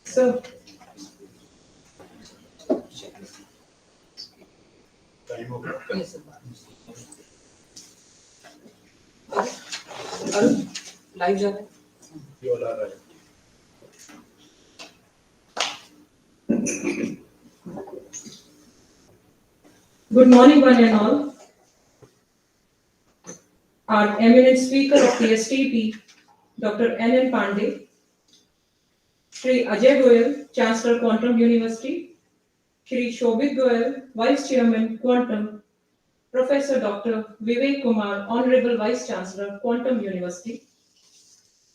So, live जा रहा है. Good morning, one and all. Our eminent speaker of the STP, Dr. N. Pandey, Shri Ajay Goyal, Chancellor, Quantum University, Shri Shobhit Goyal, Vice Chairman, Quantum, Professor Dr. Vivek Kumar, Honorable Vice Chancellor, Quantum University,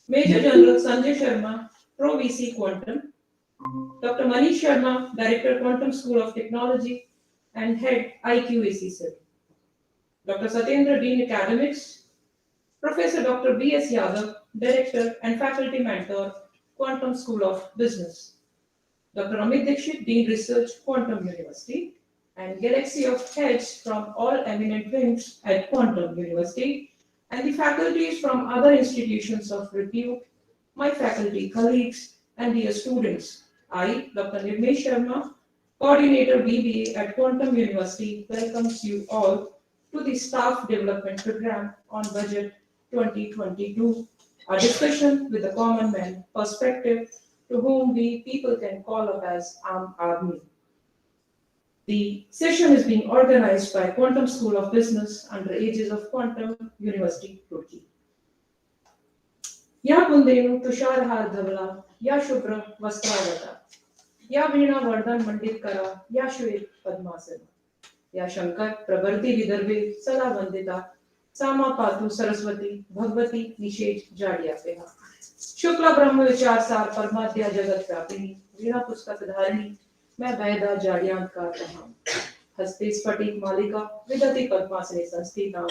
Major General Sanjay Sharma, Pro VC Quantum, Dr. Manish Sharma, Director, Quantum School of Technology and Head IQAC Cell, Dr. Satyendra, Dean Academics, Professor Dr. B.S. Yadav, Director and Faculty Mentor, Quantum School of Business, Dr. Amit Dixit, Dean Research, Quantum University, and galaxy of heads from all eminent wings at Quantum University, and the faculties from other institutions of repute, my faculty colleagues, and dear students. I, Dr. Nirmesh Sharma, Coordinator BBA at Quantum University, welcomes you all to the Staff Development Program on Budget 2022, a discussion with the common man perspective to whom we people can call up as Aam Aadmi. The session is being organized by Quantum School of Business under aegis of Quantum University, Roorkee. या कुंदेनु तुषारहार धवला या शुभ्र वस्त्रावता या वीणा वर्धन मंडित करा या श्वेत पद्मासन या शंकर प्रवर्ती विदर्भे सदा वंदिता सामा पातु सरस्वती भगवती निषेध जाड्यापेहा शुक्ला ब्रह्म विचार सार परमाद्या जगत व्यापिनी वीणा पुस्तक धारिणी मैं वैदा जाड्यांत का रहा हस्ते स्फटिक मालिका विदति पद्मासने संस्थिता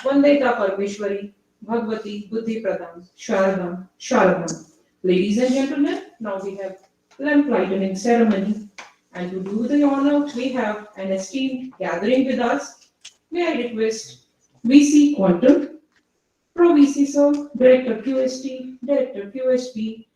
वंदिता परमेश्वरी Bhagavati Buddhi Pradam Sharadam Sharadam. Ladies and gentlemen, now we have lamp lighting ceremony, and to do the honor, we have an esteemed gathering with us. May I request VC Quantum, Pro VC Sir, Director QST, Director QSP,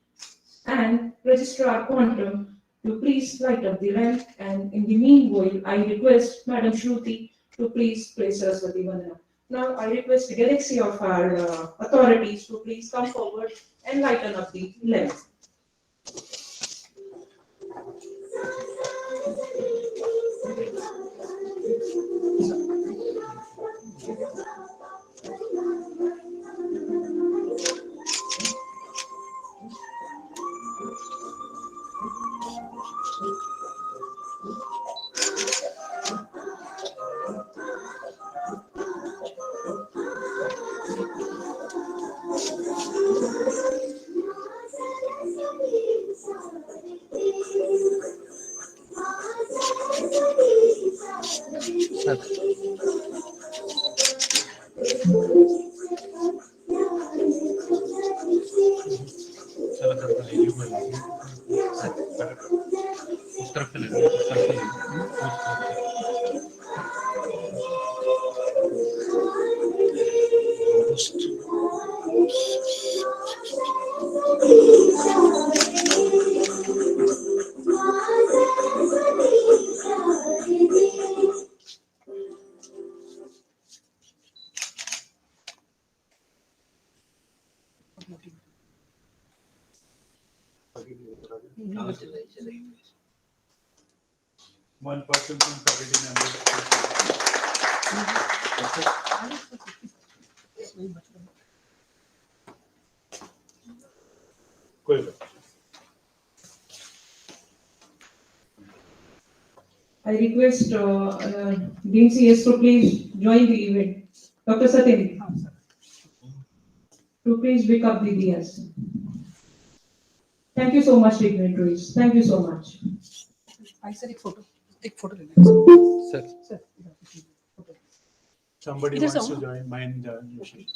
and Registrar Quantum to please light up the lamp, and in the meanwhile, I request Madam Shruti to please place Saraswati Vandana. Now I request the galaxy of our authorities to please come forward and lighten up the lamp. One person from faculty member. I request Dean CS to please join the event. Dr. Satyen, to please pick up the DS. Thank you so much, dignitaries. Thank you so much. I said एक photo ले लें Sir, sir somebody It is wants to on. join, mine, Yoshi.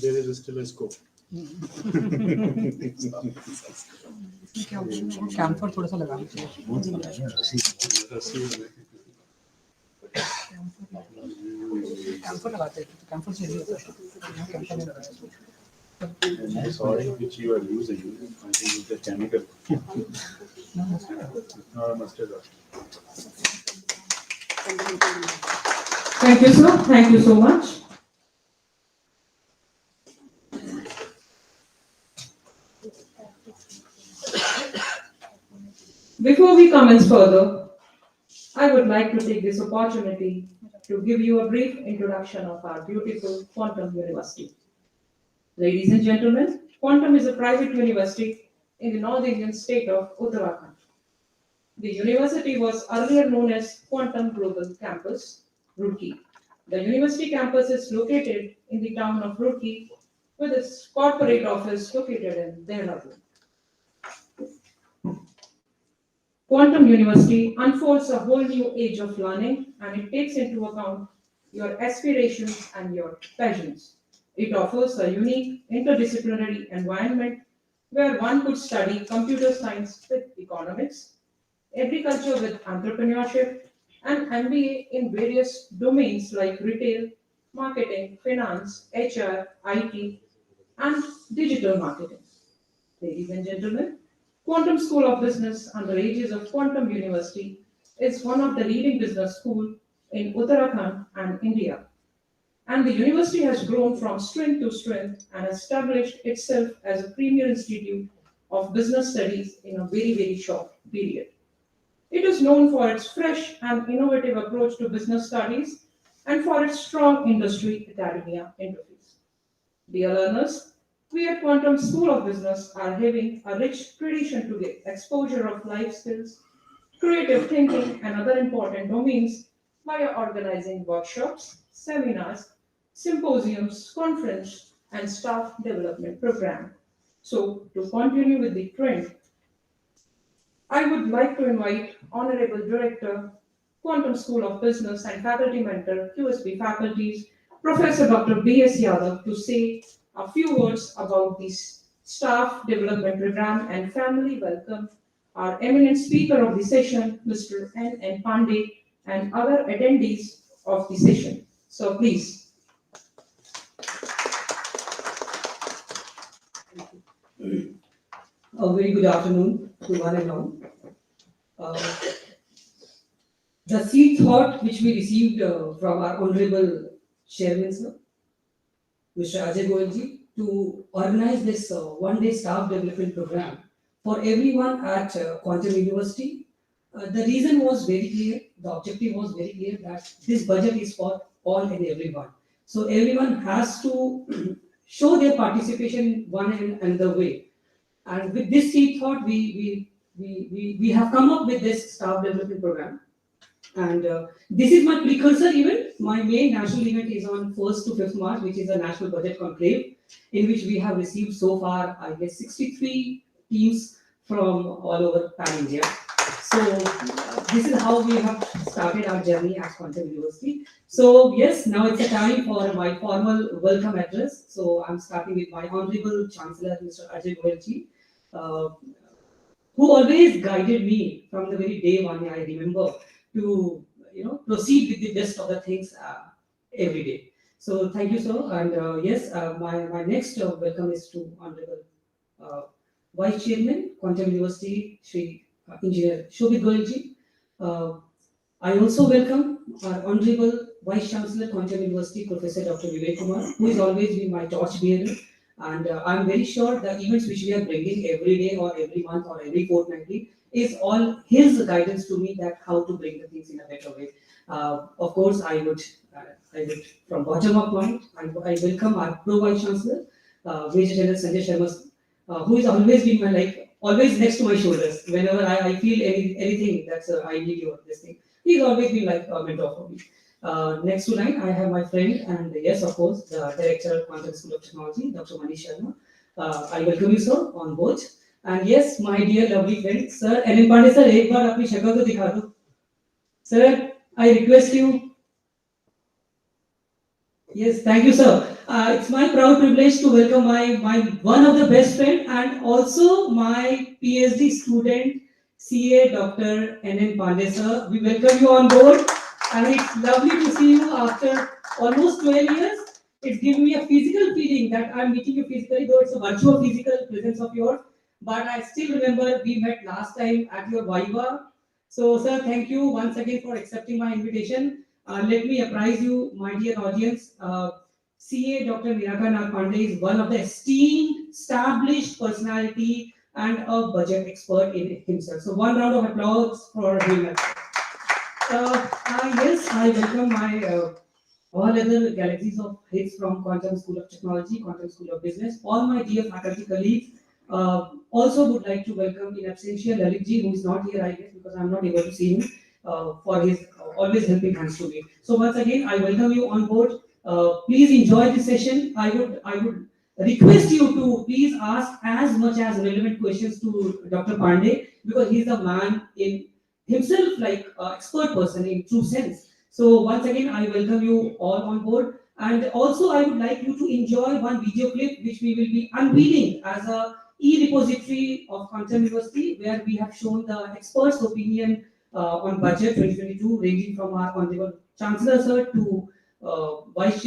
There is still a scope. इसमें क्या होता है camphor थोड़ा सा लगाना चाहिए कैम्फर लगाते हैं तो कैम्फर से नहीं होता है कैम्फर नहीं लगाया Sorry, which you are using. I think it's a chemical. Mustard. Thank you, sir. Thank you so much. Before we commence further, I would like to take this opportunity to give you a brief introduction of our beautiful Quantum University. Ladies and gentlemen, Quantum is a private university in the North Indian state of Uttarakhand. The university was earlier known as Quantum Global Campus, Roorkee. The university campus is located in the town of Roorkee, with its corporate office located in Dehradun. Quantum University unfolds a whole new age of learning, and it takes into account your aspirations and your passions. It offers a unique interdisciplinary environment where one could study computer science with economics, agriculture with entrepreneurship, and MBA in various domains like retail, marketing, finance, HR, IT, and digital marketing. Ladies and gentlemen, Quantum School of Business under aegis of Quantum University is one of the leading business schools in Uttarakhand and India. And the university has grown from strength to strength and established itself as a premier institute of business studies in a very, very short period. It is known for its fresh and innovative approach to business studies and for its strong industry academia interface. Dear learners, we at Quantum School of Business are having a rich tradition to get exposure of life skills, creative thinking, and other important domains via organizing workshops, seminars, symposiums, conference, and staff development program. So, to continue with the trend, I would like to invite Honorable Director, Quantum School of Business and Faculty Mentor, QSB faculties, Professor Dr. B.S. Yadav, to say a few words about this staff development program and family welcome our eminent speaker of the session, Mr. N. Pandey, and other attendees of the session. So please. A very good afternoon to one and all. The seed thought which we received from our Honorable Chairman, sir, Mr. Ajay Goyalji, to organize this one-day staff development program for everyone at Quantum University. The reason was very clear, the objective was very clear that this budget is for all and everyone. So everyone has to show their participation one and another way. And with this seed thought, we have come up with this staff development program. And this is my precursor event. My main national event is on 1st to 5th March, which is a national budget conclave, in which we have received so far, I guess, 63 teams from all over Pan-India. So this is how we have started our journey at Quantum University. So yes, now it's a time for my formal welcome address. So I'm starting with my Honorable Chancellor, Mr. Ajay Goyalji, who always guided me from the very day one, I remember, to proceed with the best of the things every day. So thank you, sir. And yes, my next welcome is to Honorable Vice Chairman, Quantum University, Shri Engineer Shobit Goyalji. I also welcome our Honorable Vice Chancellor, Quantum University, Professor Dr. Vivek Kumar, who has always been my torchbearer. And I'm very sure the events which we are bringing every day or every month or every fortnightly is all his guidance to me that how to bring the things in a better way. Of course, I would from bottom up point, I welcome our Pro Vice Chancellor, Major General Sanjay Sharma, who has always been my always next to my shoulders. Whenever I feel anything that's I need your this thing, he's always been like a mentor for me. Next to line, I have my friend and yes, of course, the Director of Quantum School of Technology, Dr. Manish Sharma. I welcome you, sir, on board. And yes, my dear lovely friend, sir, NN Pandey sir, एक बार अपनी शक्ल तो दिखा दो. Sir, I request you. Yes, thank you, sir. It's my proud privilege to welcome my one of the best friend and also my PhD student, CA Dr. NN Pandey, sir. We welcome you on board, and it's lovely to see you after almost 12 years. It's given me a physical feeling that I'm meeting you physically, though it's a virtual physical presence of yours. But I still remember we met last time at your Viva. So, sir, thank you once again for accepting my invitation. Let me apprise you, my dear audience. CA Dr. Meeraka Pandey is one of the esteemed, established personality and a budget expert in himself. So, one round of applause for him. Yes, I welcome my all other galaxies of hits from Quantum School of Technology, Quantum School of Business, all my dear faculty colleagues. Also would like to welcome in absentia Lalit ji, who is not here, I guess, because I'm not able to see him, for his always helping hands to me. So once again, I welcome you on board. Please enjoy this session. I would request you to please ask as much as relevant questions to Dr. Pandey, because he's the man in himself, like expert person in true sense. So once again, I welcome you all on board. And also, I would like you to enjoy one video clip which we will be unveiling as a e-repository of Quantum University, where we have shown the experts' opinion on budget 2022, ranging from our Honorable Chancellor Sir to our Vice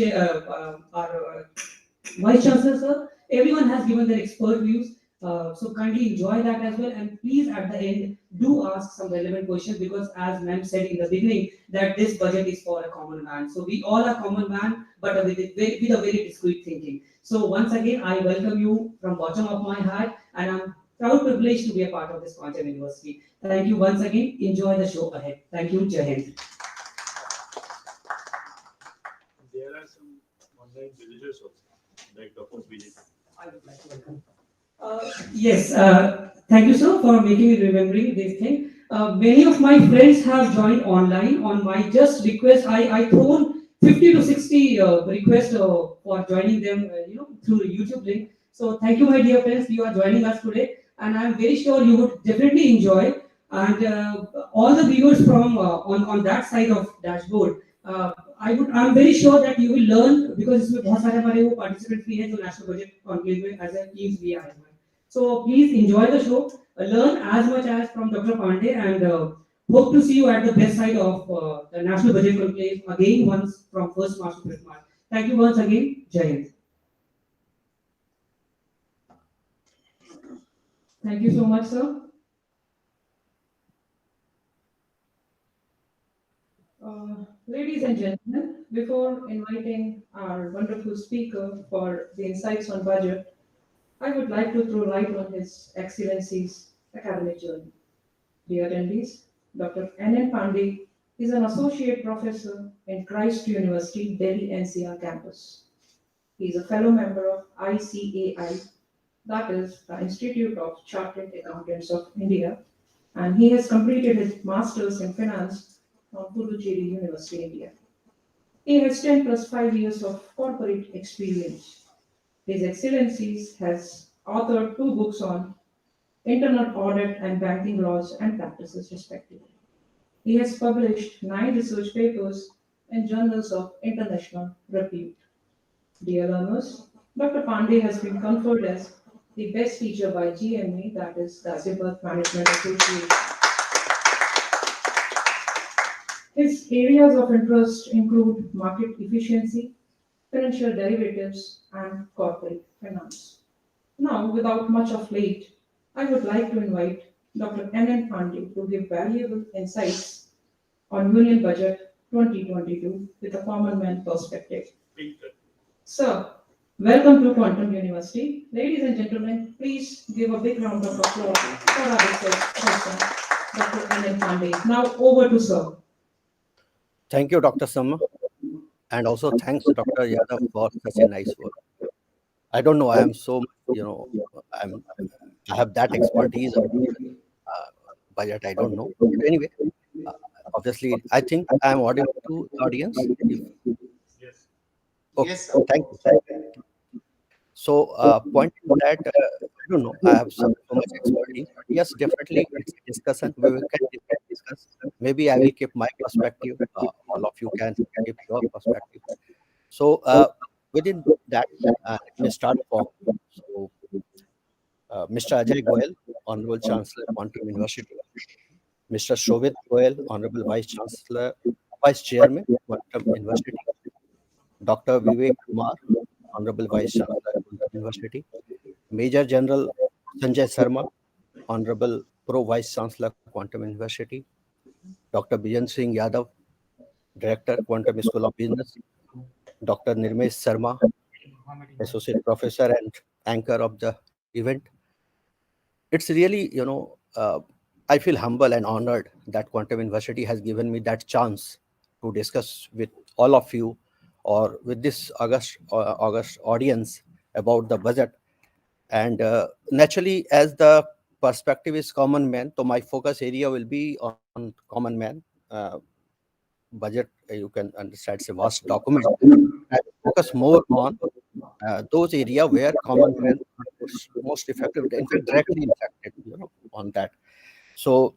Chancellor Sir. Everyone has given their expert views. So kindly enjoy that as well, and please at the end do ask some relevant questions, because as ma'am said in the beginning that this budget is for a common man. So we all are common man, but with a very discreet thinking. So once again, I welcome you from bottom of my heart, and I'm proud privileged to be a part of this Quantum University. Thank you once again. Enjoy the show ahead. Thank you. Jai Hind. There are some online visitors also, like Dr. Vijay. I would like to welcome. Yes, thank you, sir, for making me remembering this thing. Many of my friends have joined online. On my just request, I thrown 50 to 60 requests for joining them, through the YouTube link. So thank you, my dear friends, you are joining us today, and I'm very sure you would definitely enjoy. And all the viewers from on that side of dashboard, I'm very sure that you will learn, because इसमें बहुत सारे हमारे वो participants भी हैं जो national budget conclave में as a teams भी आए हैं. So please enjoy the show, learn as much as from Dr. Pandey, and hope to see you at the best side of the national budget conclave again once from 1st March to 5th March. Thank you once again. Jai Hind. Thank you so much, sir. Ladies and gentlemen, before inviting our wonderful speaker for the insights on budget, I would like to throw light on His Excellency's academic journey. Dear attendees, Dr. N.N. Pandey is an associate professor in Christ University, Delhi NCR campus. He is a fellow member of ICAI, that is the Institute of Chartered Accountants of India, and he has completed his master's in finance from Puducherry University, India. He has 10 plus 5 years of corporate experience. His Excellencies has authored 2 books on internal audit and banking laws and practices, respectively. He has published 9 research papers in journals of international repute. Dear learners, Dr. Pandey has been conferred as the best teacher by GMA, that is the Azimut Management Association. His areas of interest include market efficiency, financial derivatives, and corporate finance. Now, without much of late, I would like to invite Dr. N.N. Pandey to give valuable insights on Union Budget 2022 with a common man perspective. Sir, welcome to Quantum University. Ladies and gentlemen, please give a big round of applause for our research person, Dr. N.N. Pandey. Now over to Sir. Thank you, Dr. Sama, and also thanks, Dr. Yadav, for such a nice word. I don't know. I am so, I'm, I have that expertise about uh, budget. I don't know. But anyway, uh, obviously, I think I am audible to the audience. If Yes. okay, thank you, thank you. So, pointing to that, I don't know. I have so much expertise, but yes, definitely, it's a discussion. We can discuss. Maybe I will keep my perspective. All of you can keep your perspective. So, within that, let me start from. So, Mr. Ajay Goyal, Honorable Chancellor, Quantum University. Mr. Shobit Goyal, Honorable Vice Chancellor, Vice Chairman, Quantum University. Dr. Vivek Kumar, Honorable Vice Chancellor, Quantum University. Major General Sanjay Sharma, Honorable Pro Vice Chancellor, Quantum University. Dr. Bijan Singh Yadav, Director, Quantum School of Business. Dr. Nirmesh Sharma, Associate Professor and anchor of the event. It's really, I feel humble and honored that Quantum University has given me that chance to discuss with all of you or with this August audience about the budget. And naturally, as the perspective is common man, so my focus area will be on common man. Uh, Budget, you can understand, it's a vast document. I focus more on those area where common man are most effective, in fact, directly impacted, on that. So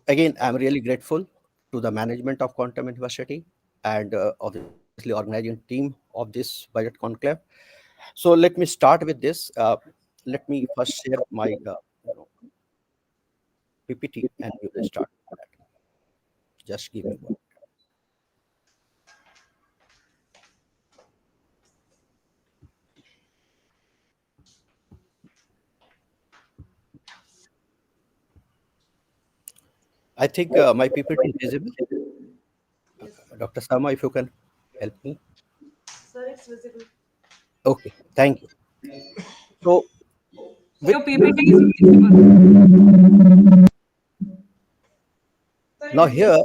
again, I'm really grateful to the management of Quantum University and obviously organizing team of this budget conclave. So let me start with this. Let me first share my PPT and we will start with that. Just give me one. I think my PPT is visible. Dr. Sama, if you can help me. Sir, it's visible. Okay, thank you. So with Your PPT is visible. now here,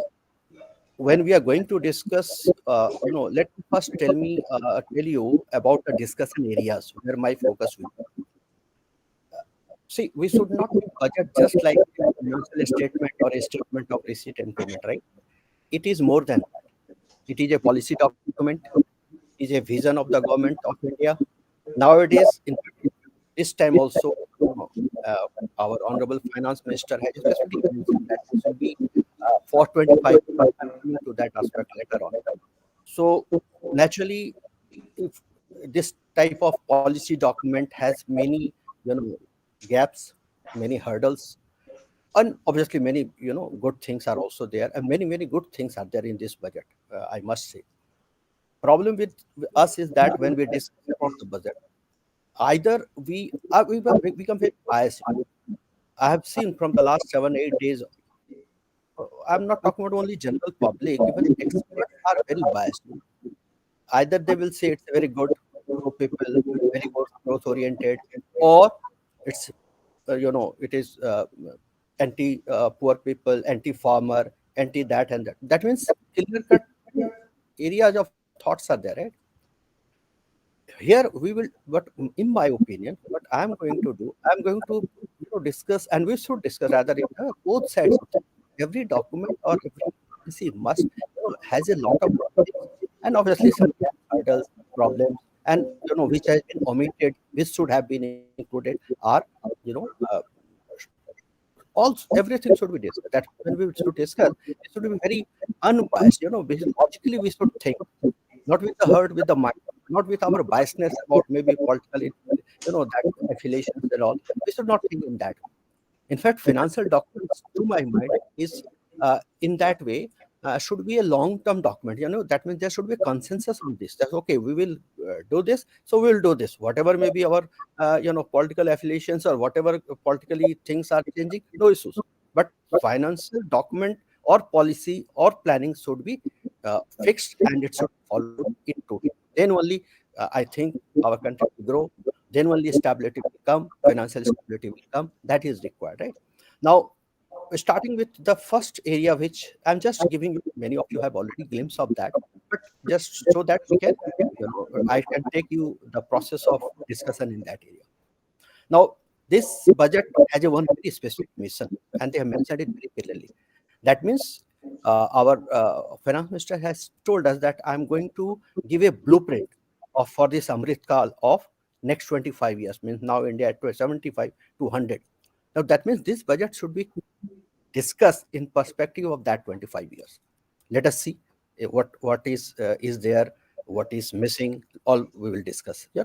when we are going to discuss, let me first tell you about the discussion areas where my focus will be. See, we should not take budget just like a financial statement or a statement of receipt and payment, right? It is more than that. It is a policy document. It is a vision of the government of India. Nowadays, in fact, this time also, uh, our honorable finance minister has specifically mentioned that this will be 425. I'm coming to that aspect later on. So naturally, if this type of policy document has many, gaps, many hurdles, and obviously many, good things are also there, and many good things are there in this budget. I must say, problem with us is that when we discuss about the budget, either we become very biased. I have seen from the last 7 8 days. I'm not talking about only general public. Even experts are very biased. Either they will say it's very good pro people, very good growth oriented, or it's it is anti poor people, anti farmer, anti that and that. That means clear cut areas of thoughts are there, right? Here we will, but in my opinion, what I'm going to do, I'm going to discuss, and we should discuss rather in both sides of things. Every document or every policy must has a lot of good things, and obviously some hurdles, problems, and which has been omitted, which should have been included, are you know uh, also everything should be discussed. That when we should discuss, it should be very unbiased. Because logically we should think, not with the heart, with the mind, not with our biasness about maybe political, that affiliations and all. We should not think in that. In fact, financial documents, to my mind, is in that way should be a long-term document. That means there should be a consensus on this. That okay, we will do this, so we will do this. Whatever may be our political affiliations or whatever politically things are changing, no issues. But financial document or policy or planning should be fixed and it should follow in total. Then only I think our country will grow. Then only stability will come, financial stability will come. That is required, right? Now, starting with the first area, which I'm just giving you, many of you have already glimpse of that, but just so that we can, I can take you the process of discussion in that area. Now, this budget has a one very specific mission, and they have mentioned it very clearly. That means our finance minister has told us that I'm going to give a blueprint of for this Amrit Kal of next 25 years. Means now India at 75 to 100. Now that means this budget should be discussed in perspective of that 25 years. Let us see what is there, what is missing. All we will discuss. Yeah,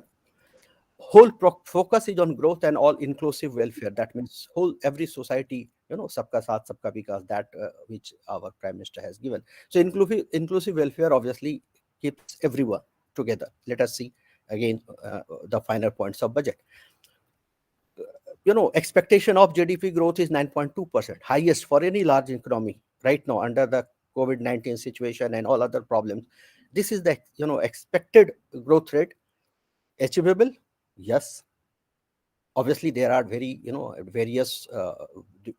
whole focus is on growth and all inclusive welfare. That means whole every society, sabka saath sabka vikas, that which our prime minister has given. So inclusive welfare obviously keeps everyone together. Let us see again the finer points of budget. Expectation of GDP growth is 9.2%, highest for any large economy right now under the COVID-19 situation and all other problems. This is the expected growth rate. Achievable? Yes. Obviously there are very various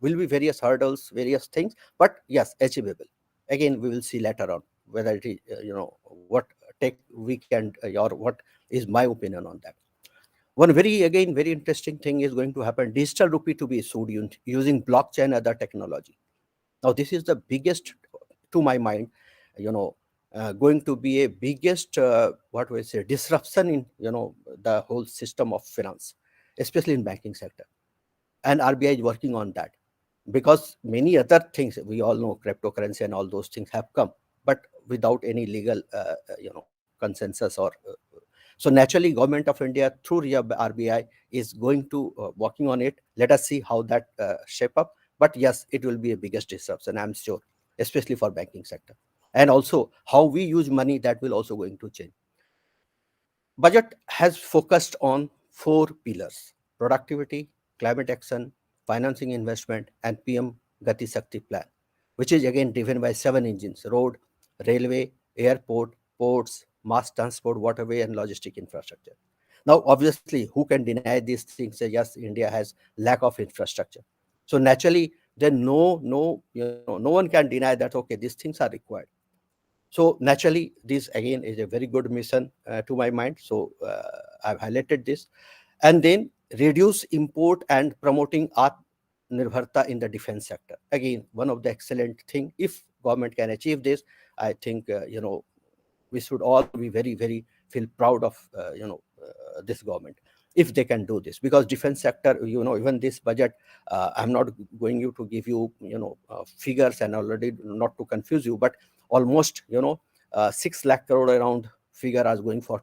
will be various hurdles, various things, but yes, achievable. Again, we will see later on whether it is what take we can or what is my opinion on that. One very interesting thing is going to happen: digital rupee to be issued using blockchain, other technology. Now this is the biggest, to my mind, going to be a biggest what we say disruption in the whole system of finance, especially in banking sector. And RBI is working on that, because many other things we all know, cryptocurrency and all those things have come, but without any legal consensus or so naturally government of India through RBI is going to working on it. Let us see how that shape up. But yes, it will be a biggest disruption, I'm sure, especially for banking sector. And also how we use money, that will also going to change. Budget has focused on four pillars: productivity, climate action, financing investment, and PM Gati Shakti plan, which is again driven by seven engines: road, railway, airport, ports, mass transport, waterway, and logistic infrastructure. Now, obviously, who can deny these things? Say, yes, India has lack of infrastructure. So naturally, then no one can deny that, okay, these things are required. So naturally, this again is a very good mission to my mind. So I've highlighted this. And then reduce import and promoting Atmanirbharta in the defense sector. Again, one of the excellent thing. If government can achieve this, I think we should all be very feel proud of this government if they can do this, because defense sector, even this budget, I'm not going you to give you figures and already not to confuse you, but almost 6 lakh crore around figure are going for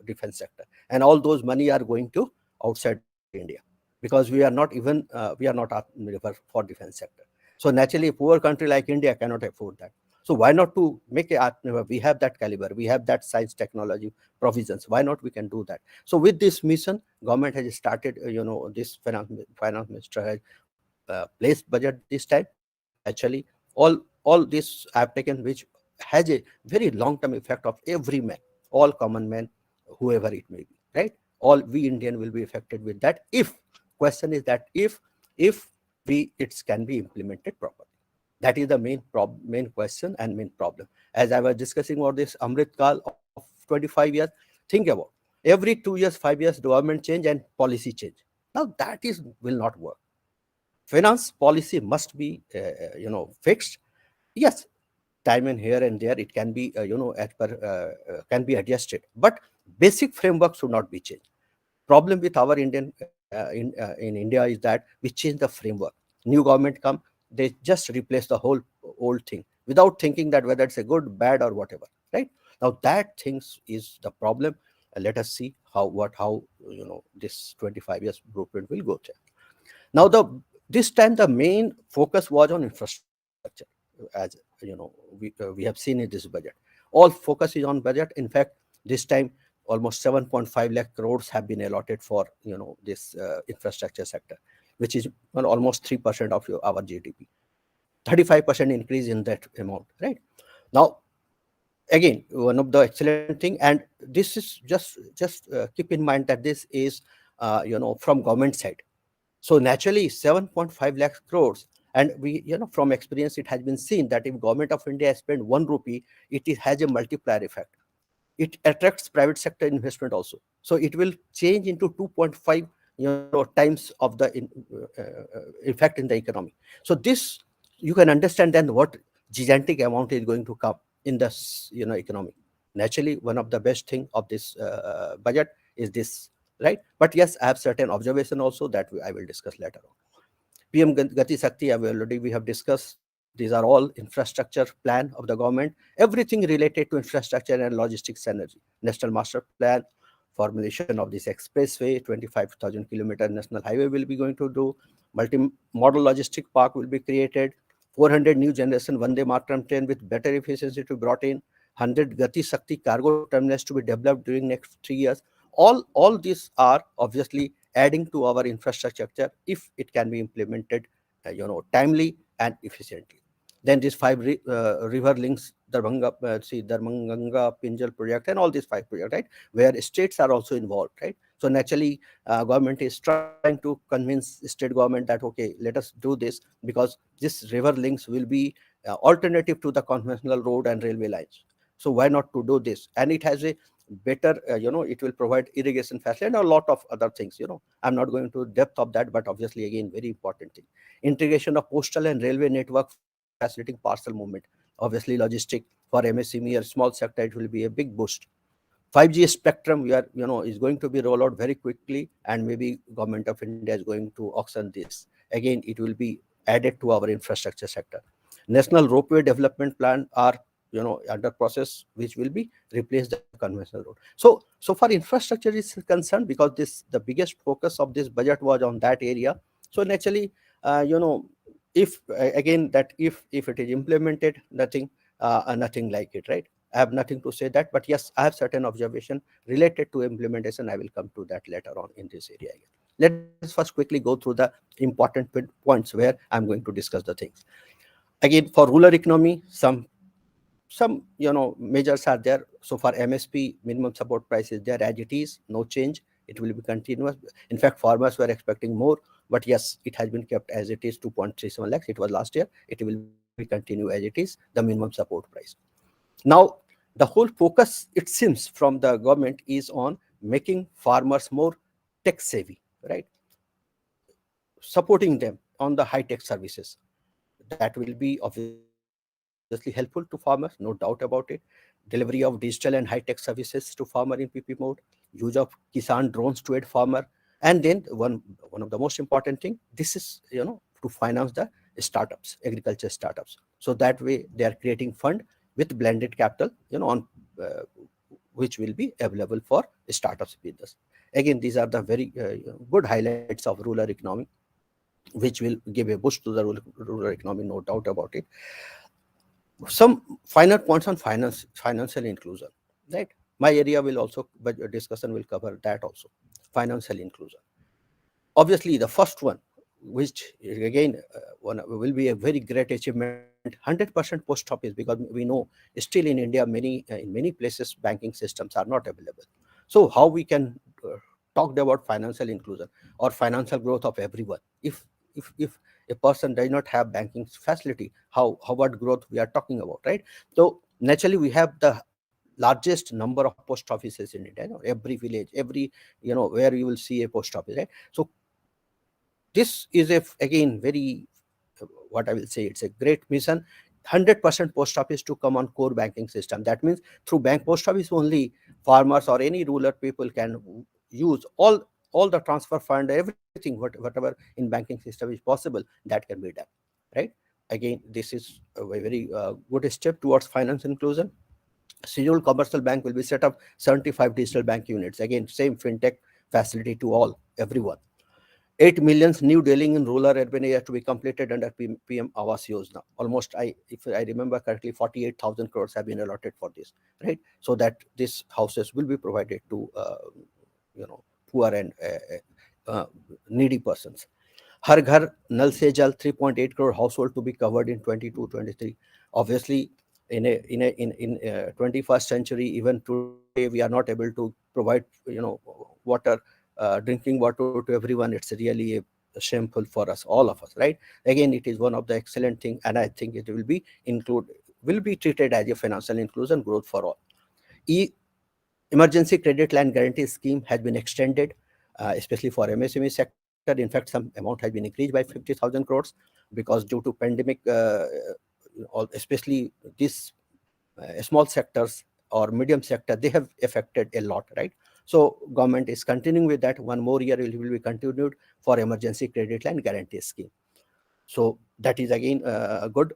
defense sector, and all those money are going to outside India, because we are not even we are not Atmanirbhar for defense sector. So naturally a poor country like India cannot afford that. So why not to make a Atmanirbhar? We have that caliber, we have that science technology provisions. Why not we can do that? So with this mission, government has started this finance minister has placed budget this time. Naturally, all this I have taken, which has a very long term effect of every man, all common men, whoever it may be, right? All we Indian will be affected with that. If question is that if we it can be implemented properly. That is the main question and main problem. As I was discussing about this Amrit Kal of 25 years, think about every 2 years, 5 years, government change and policy change. Now that is will not work. Finance policy must be fixed. Yes, time and here and there it can be as per can be adjusted, but basic framework should not be changed. Problem with our Indian in India is that we change the framework. New government come, they just replace the whole old thing without thinking that whether it's a good, bad, or whatever. Right now, that things is the problem. Let us see how this 25 years blueprint will go there. Now, this time the main focus was on infrastructure, as we have seen in this budget. All focus is on budget. In fact, this time almost 7.5 lakh crores have been allotted for this infrastructure sector, which is almost 3% of our GDP. 35% increase in that amount. Right now, again, one of the excellent thing, and this is just keep in mind that this is from government side. So naturally, 7.5 lakh crores And we, from experience, it has been seen that if government of India spend 1 rupee, has a multiplier effect. It attracts private sector investment also. So it will change into 2.5 times of the effect in the economy. So this, you can understand then what gigantic amount is going to come in the economy. Naturally, one of the best thing of this budget is this, right? But yes, I have certain observation also that I will discuss later on. PM Gati Shakti, we have discussed. These are all infrastructure plan of the government. Everything related to infrastructure and logistics energy. National Master Plan, formulation of this expressway, 25,000 kilometer national highway will be going to do. Multi-model logistic park will be created. 400 new generation Vande Mataram train with better efficiency to be brought in. 100 Gati Shakti cargo terminals to be developed during next 3 years. All these are obviously adding to our infrastructure if it can be implemented timely and efficiently. Then these five river links, Darbhanga Pinjal project, and all these five projects, right, where states are also involved, right? So naturally, government is trying to convince state government that okay, let us do this, because this river links will be alternative to the conventional road and railway lines. So why not to do this? And it has a better, it will provide irrigation facility and a lot of other things. I'm not going to depth of that, but obviously again very important thing. Integration of postal and railway network facilitating parcel movement. Obviously logistic for MSME or small sector, it will be a big boost. 5G spectrum, we are, is going to be rolled out very quickly, and maybe government of India is going to auction this. Again, it will be added to our infrastructure sector. National ropeway development plan are, under process, which will be replace the conventional road. So far infrastructure is concerned, because the biggest focus of this budget was on that area. So naturally, if again that if it is implemented, nothing like it, right? I have nothing to say that, but yes, I have certain observation related to implementation. I will come to that later on in this area again. Let us first quickly go through the important points where I'm going to discuss the things. Again, for rural economy, some measures are there. So far, MSP, minimum support price, is there as it is, no change. It will be continuous. In fact, farmers were expecting more, but yes, it has been kept as it is, 2.37 lakhs. It was last year. It will be continue as it is, the minimum support price. Now, the whole focus, it seems, from the government is on making farmers more tech savvy, right? Supporting them on the high tech services. That will be obviously helpful to farmers, no doubt about it. Delivery of digital and high tech services to farmer in PP mode, use of Kisan drones to aid farmer, and then one of the most important thing, this is, to finance the startups, agriculture startups. So that way they are creating fund with blended capital, on uh, which will be available for startups business. Again, these are the very good highlights of rural economy, which will give a boost to the rural economy, no doubt about it. Some final points on financial inclusion, right? My area will also, but discussion will cover that also. Financial inclusion, obviously the first one, which again one will be a very great achievement, 100% post office, because we know still in India in many places banking systems are not available. So how we can talk about financial inclusion or financial growth of everyone if a person does not have banking facility, how what growth we are talking about, right? So naturally we have the largest number of post offices in India, every village, every, where you will see a post office, right? So this is again very, what I will say, it's a great mission. 100% post office to come on core banking system. That means through bank post office only, farmers or any rural people can use all the transfer fund, everything, whatever in banking system is possible, that can be done, right? Again, this is a very good step towards finance inclusion. Scheduled commercial bank will be set up, 75 digital bank units. Again, same fintech facility to everyone. 8 million new dwelling in rural urban area to be completed under PM Awas Yojana. Almost, if I remember correctly, 48,000 crores have been allotted for this, right? So that these houses will be provided to, poor and needy persons. Har Ghar Nal Se Jal, 3.8 crore household to be covered in 22-23. Obviously, in 21st century, even today, we are not able to provide, water, drinking water to everyone. It's really a shameful for us, all of us, right? Again, it is one of the excellent thing, and I think it will be treated as a financial inclusion growth for all. E Emergency credit line guarantee scheme has been extended, especially for MSME sector. In fact, some amount has been increased by 50,000 crores because due to pandemic, especially these small sectors or medium sector, they have affected a lot, right? So government is continuing with that. One more year will be continued for emergency credit line guarantee scheme. So that is again good.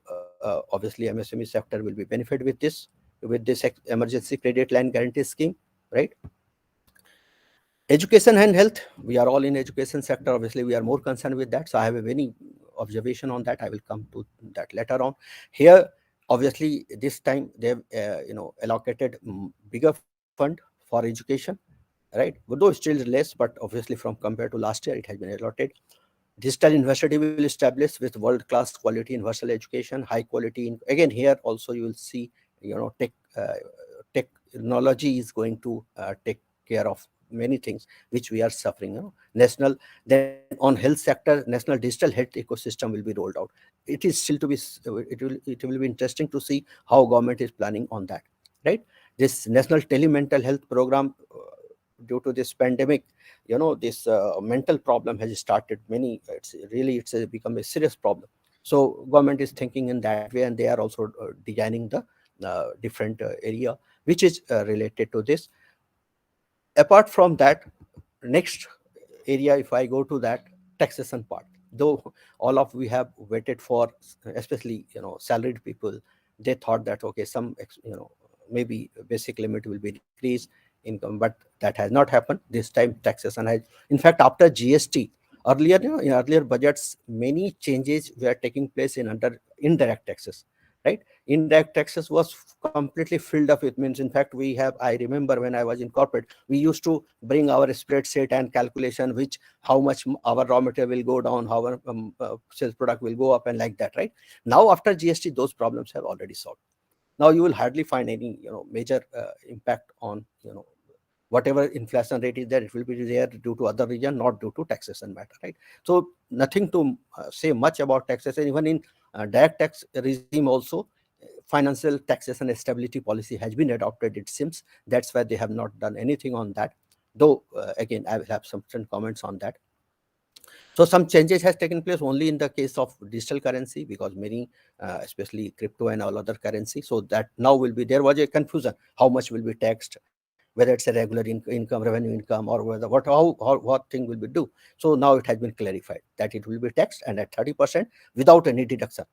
Obviously, MSME sector will be benefit with this emergency credit line guarantee scheme, right? Education and health. We are all in education sector. Obviously, we are more concerned with that. So I have a very observation on that. I will come to that later on. Here, obviously, this time they have allocated bigger fund for education, right? Though still less, but obviously from compared to last year, it has been allotted. Digital university will establish with world-class quality universal education, high quality. Again, here also you will see, technology is going to take care of many things which we are suffering. National, then on health sector, national digital health ecosystem will be rolled out. It is still to be, it will be interesting to see how government is planning on that, right? This national telemental health program, due to this pandemic, this mental problem has started many. It's become a serious problem. So government is thinking in that way, and they are also designing the different area which is related to this. Apart from that, next area, if I go to that, taxation part, though all of we have waited for, especially salaried people, they thought that okay, maybe basic limit will be decreased income, but that has not happened. This time taxation has, in fact, after GST, earlier, in earlier budgets, many changes were taking place in under indirect taxes, right? Indirect taxes was completely filled up with, means, in fact, I remember when I was in corporate, we used to bring our spreadsheet and calculation which how much our raw material will go down, how our sales product will go up, and like that, right? Now after GST, those problems have already solved. Now you will hardly find any major impact on whatever inflation rate is there. It will be there due to other region, not due to taxation matter, right? So nothing to say much about taxation. Even in direct tax regime also, financial taxation stability policy has been adopted, it seems. That's why they have not done anything on that, though again, I will have some comments on that. So some changes has taken place only in the case of digital currency, because many, especially crypto and all other currency. So that now will be, there was a confusion how much will be taxed, whether it's a regular income, revenue income, or whether what thing will be do. So now it has been clarified that it will be taxed and at 30% without any deduction.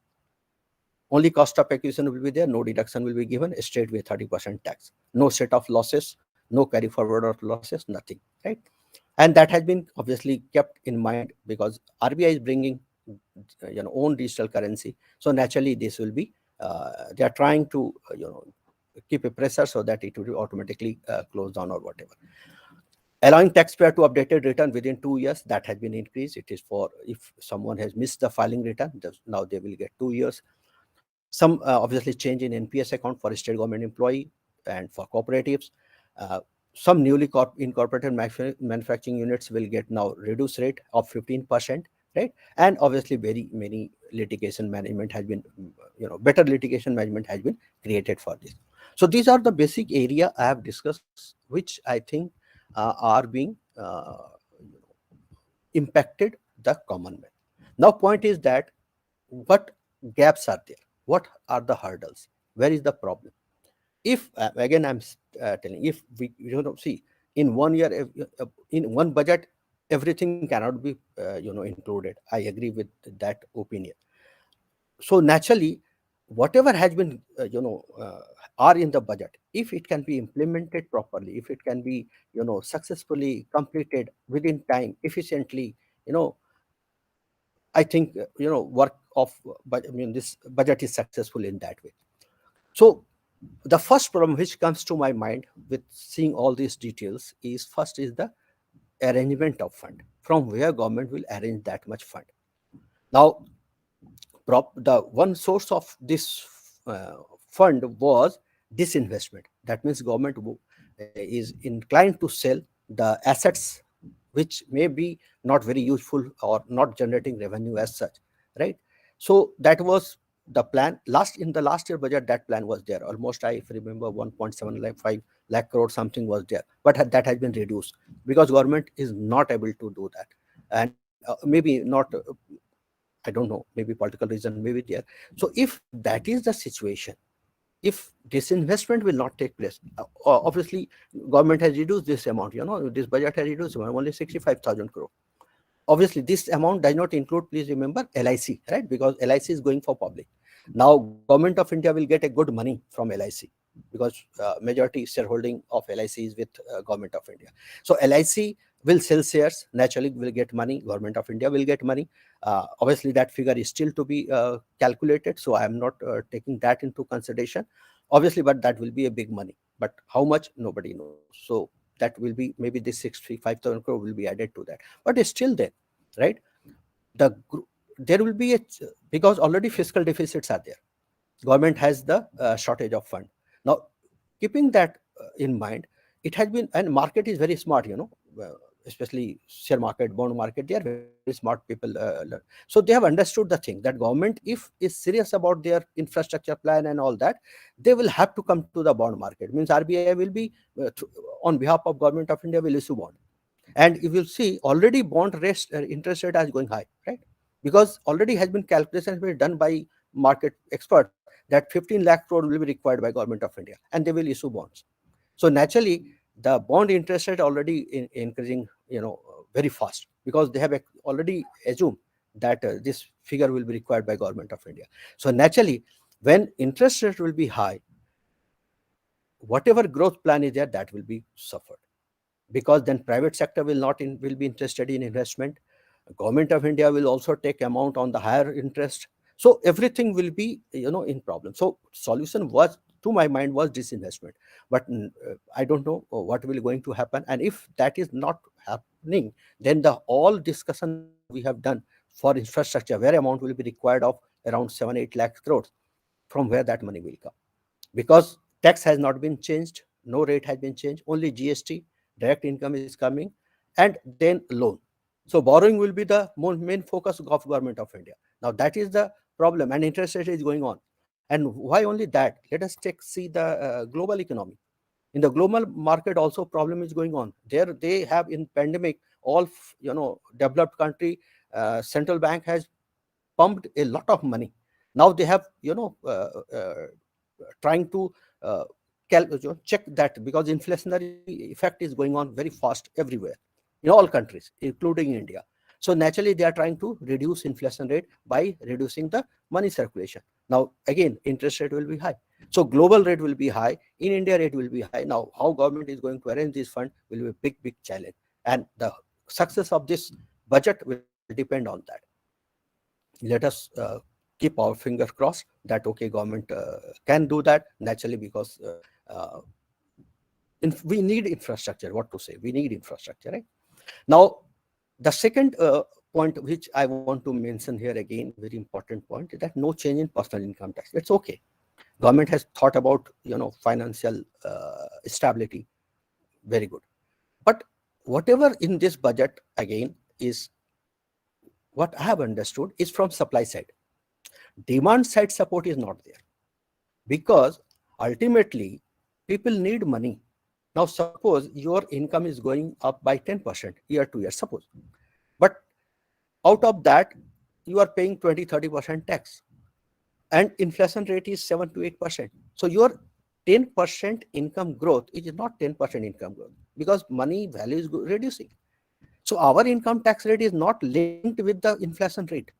Only cost of acquisition will be there, no deduction will be given, straight with 30% tax. No set of losses, no carry forward of losses, nothing, right? And that has been obviously kept in mind because RBI is bringing own digital currency. So naturally this will be, they are trying to keep a pressure so that it will be automatically close down or whatever. Allowing taxpayer to updated return within 2 years, that has been increased. It is for if someone has missed the filing return, now they will get 2 years. Some obviously change in NPS account for state government employee and for cooperatives. Some newly incorporated manufacturing units will get now reduced rate of 15%, right? And obviously very many litigation management has been, better litigation management has been created for this. So these are the basic area I have discussed, which I think are being impacted the common man. Now point is that what gaps are there? What are the hurdles? Where is the problem? If again I'm telling, if we see in 1 year, in one budget, everything cannot be included. I agree with that opinion. So naturally, whatever has been are in the budget, if it can be implemented properly, if it can be successfully completed within time, efficiently, I think work of, but I mean this budget is successful in that way. So the first problem which comes to my mind with seeing all these details is, first is the arrangement of fund. From where government will arrange that much fund? Now, the one source of this fund was disinvestment. That means government is inclined to sell the assets which may be not very useful or not generating revenue as such, right? So that was the plan. In the last year budget, that plan was there. Almost, I if remember, 1.75 lakh crore something was there, but that has been reduced because government is not able to do that, and maybe not. I don't know. Maybe political reason may be there. So if that is the situation, if disinvestment will not take place, obviously government has reduced this amount. This budget has reduced only 65,000 crore. Obviously this amount does not include, please remember, LIC, right? Because LIC is going for public. Now government of India will get a good money from LIC because majority shareholding of LIC is with government of India. So LIC will sell shares, naturally will get money, government of India will get money. Obviously that figure is still to be calculated, so I am not taking that into consideration, obviously, but that will be a big money. But how much, nobody knows. So that will be, maybe this 65,000 crore will be added to that, but it's still there, right? There will be because already fiscal deficits are there. Government has the shortage of fund. Now, keeping that in mind, it has been, and market is very smart, especially share market, bond market, they are very smart people. So they have understood the thing that government, if is serious about their infrastructure plan and all that, they will have to come to the bond market. Means RBI will be, on behalf of government of India, will issue bond. And you will see already bond rate, interest rate is going high, right? Because already has been calculations been done by market experts that 15 lakh crore will be required by government of India, and they will issue bonds. So naturally the bond interest rate already increasing, very fast, because they have already assumed that this figure will be required by government of India. So naturally, when interest rate will be high, whatever growth plan is there, that will be suffered, because then private sector will be interested in investment. Government of India will also take amount on the higher interest. So everything will be, in problem. So solution was, to my mind, was disinvestment. But I don't know what will going to happen. And if that is not happening, then the all discussion we have done for infrastructure, where amount will be required of around 7-8 lakh crores, from where that money will come? Because tax has not been changed, no rate has been changed, only GST, direct income is coming, and then loan. So borrowing will be the main focus of government of India. Now that is the problem, and interest rate is going on. And why only that? Let us see the global economy. In the global market also problem is going on. There they have, in pandemic, all developed country, central bank has pumped a lot of money. Now they have, trying to uh, check that, because inflationary effect is going on very fast everywhere in all countries, including India. So naturally they are trying to reduce inflation rate by reducing the money circulation. Now again, interest rate will be high, so global rate will be high, in India rate will be high. Now how government is going to arrange this fund will be a big challenge, and the success of this budget will depend on that. Let us keep our finger crossed that okay, government can do that naturally, because we need infrastructure. What to say, we need infrastructure, right? Now the second point which I want to mention here, again very important point, is that no change in personal income tax. It's okay, government has thought about financial stability, very good. But whatever in this budget, again, is what I have understood is from supply side. Demand side support is not there, because ultimately people need money. Now suppose your income is going up by 10% year to year, suppose, but out of that you are paying 20-30% tax, and inflation rate is 7 to 8%. So your 10% income growth is not 10% income growth, because money value is reducing. So our income tax rate is not linked with the inflation rate.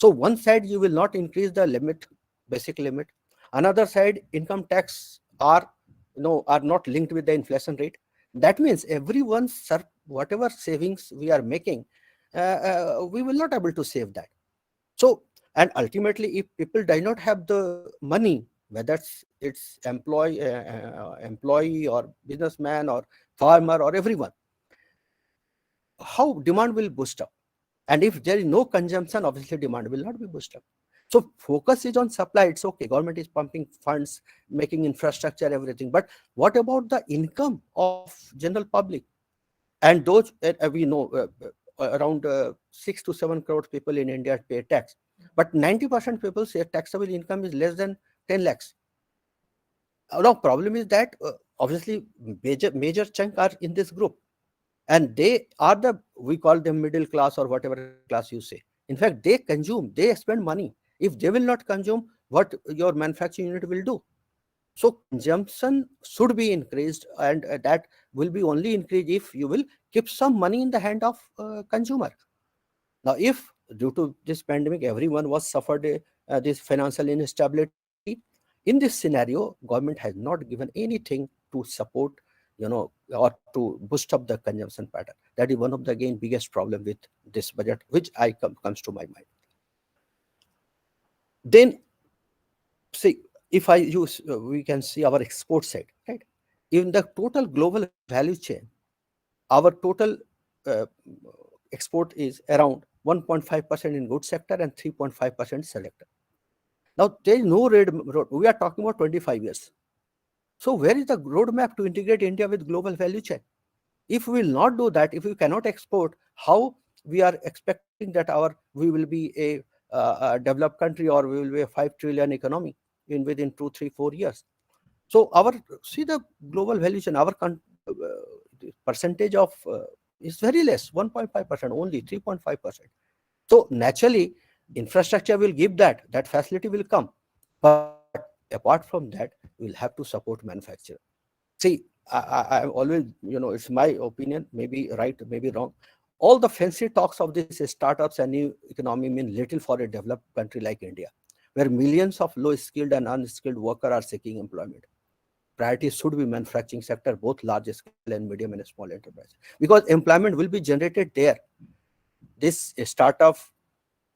So one side you will not increase the limit, basic limit. Another side, income tax are not linked with the inflation rate. That means everyone's whatever savings we are making, we will not able to save that. So, and ultimately, if people do not have the money, whether it's employee or businessman or farmer or everyone, how demand will boost up? And if there is no consumption, obviously demand will not be boosted up. So focus is on supply. It's okay, government is pumping funds, making infrastructure, everything. But what about the income of general public? And those we know around 6 to 7 crore people in India pay tax, but 90% people say taxable income is less than 10 lakhs. Now problem is that obviously major chunk are in this group, and they are we call them middle class or whatever class you say. In fact, they consume, they spend money. If they will not consume, what your manufacturing unit will do? So consumption should be increased, and that will be only increased if you will keep some money in the hand of consumer. Now, if due to this pandemic everyone was suffered this financial instability, in this scenario, government has not given anything to support, or to boost up the consumption pattern. That is one of the again biggest problem with this budget, which comes to my mind. Then see, if I use, we can see our export side, right? In the total global value chain, our total uh, export is around 1.5% in goods sector and 3.5% sector. Now, there is no road. We are talking about 25 years. So, where is the roadmap to integrate India with global value chain? If we will not do that, if we cannot export, how we are expecting that we will be a developed country, or we will be a 5 trillion economy within 2, 3, 4 years? So, see the global value chain, our the percentage of is very less, 1.5%, only 3.5%. So naturally, infrastructure will give that facility will come. But apart from that, we'll have to support manufacturer. See, I'm always, it's my opinion, maybe right, maybe wrong. All the fancy talks of these startups and new economy mean little for a developed country like India, where millions of low skilled and unskilled workers are seeking employment. Priorities should be manufacturing sector, both large scale and medium and small enterprise, because employment will be generated there. This startup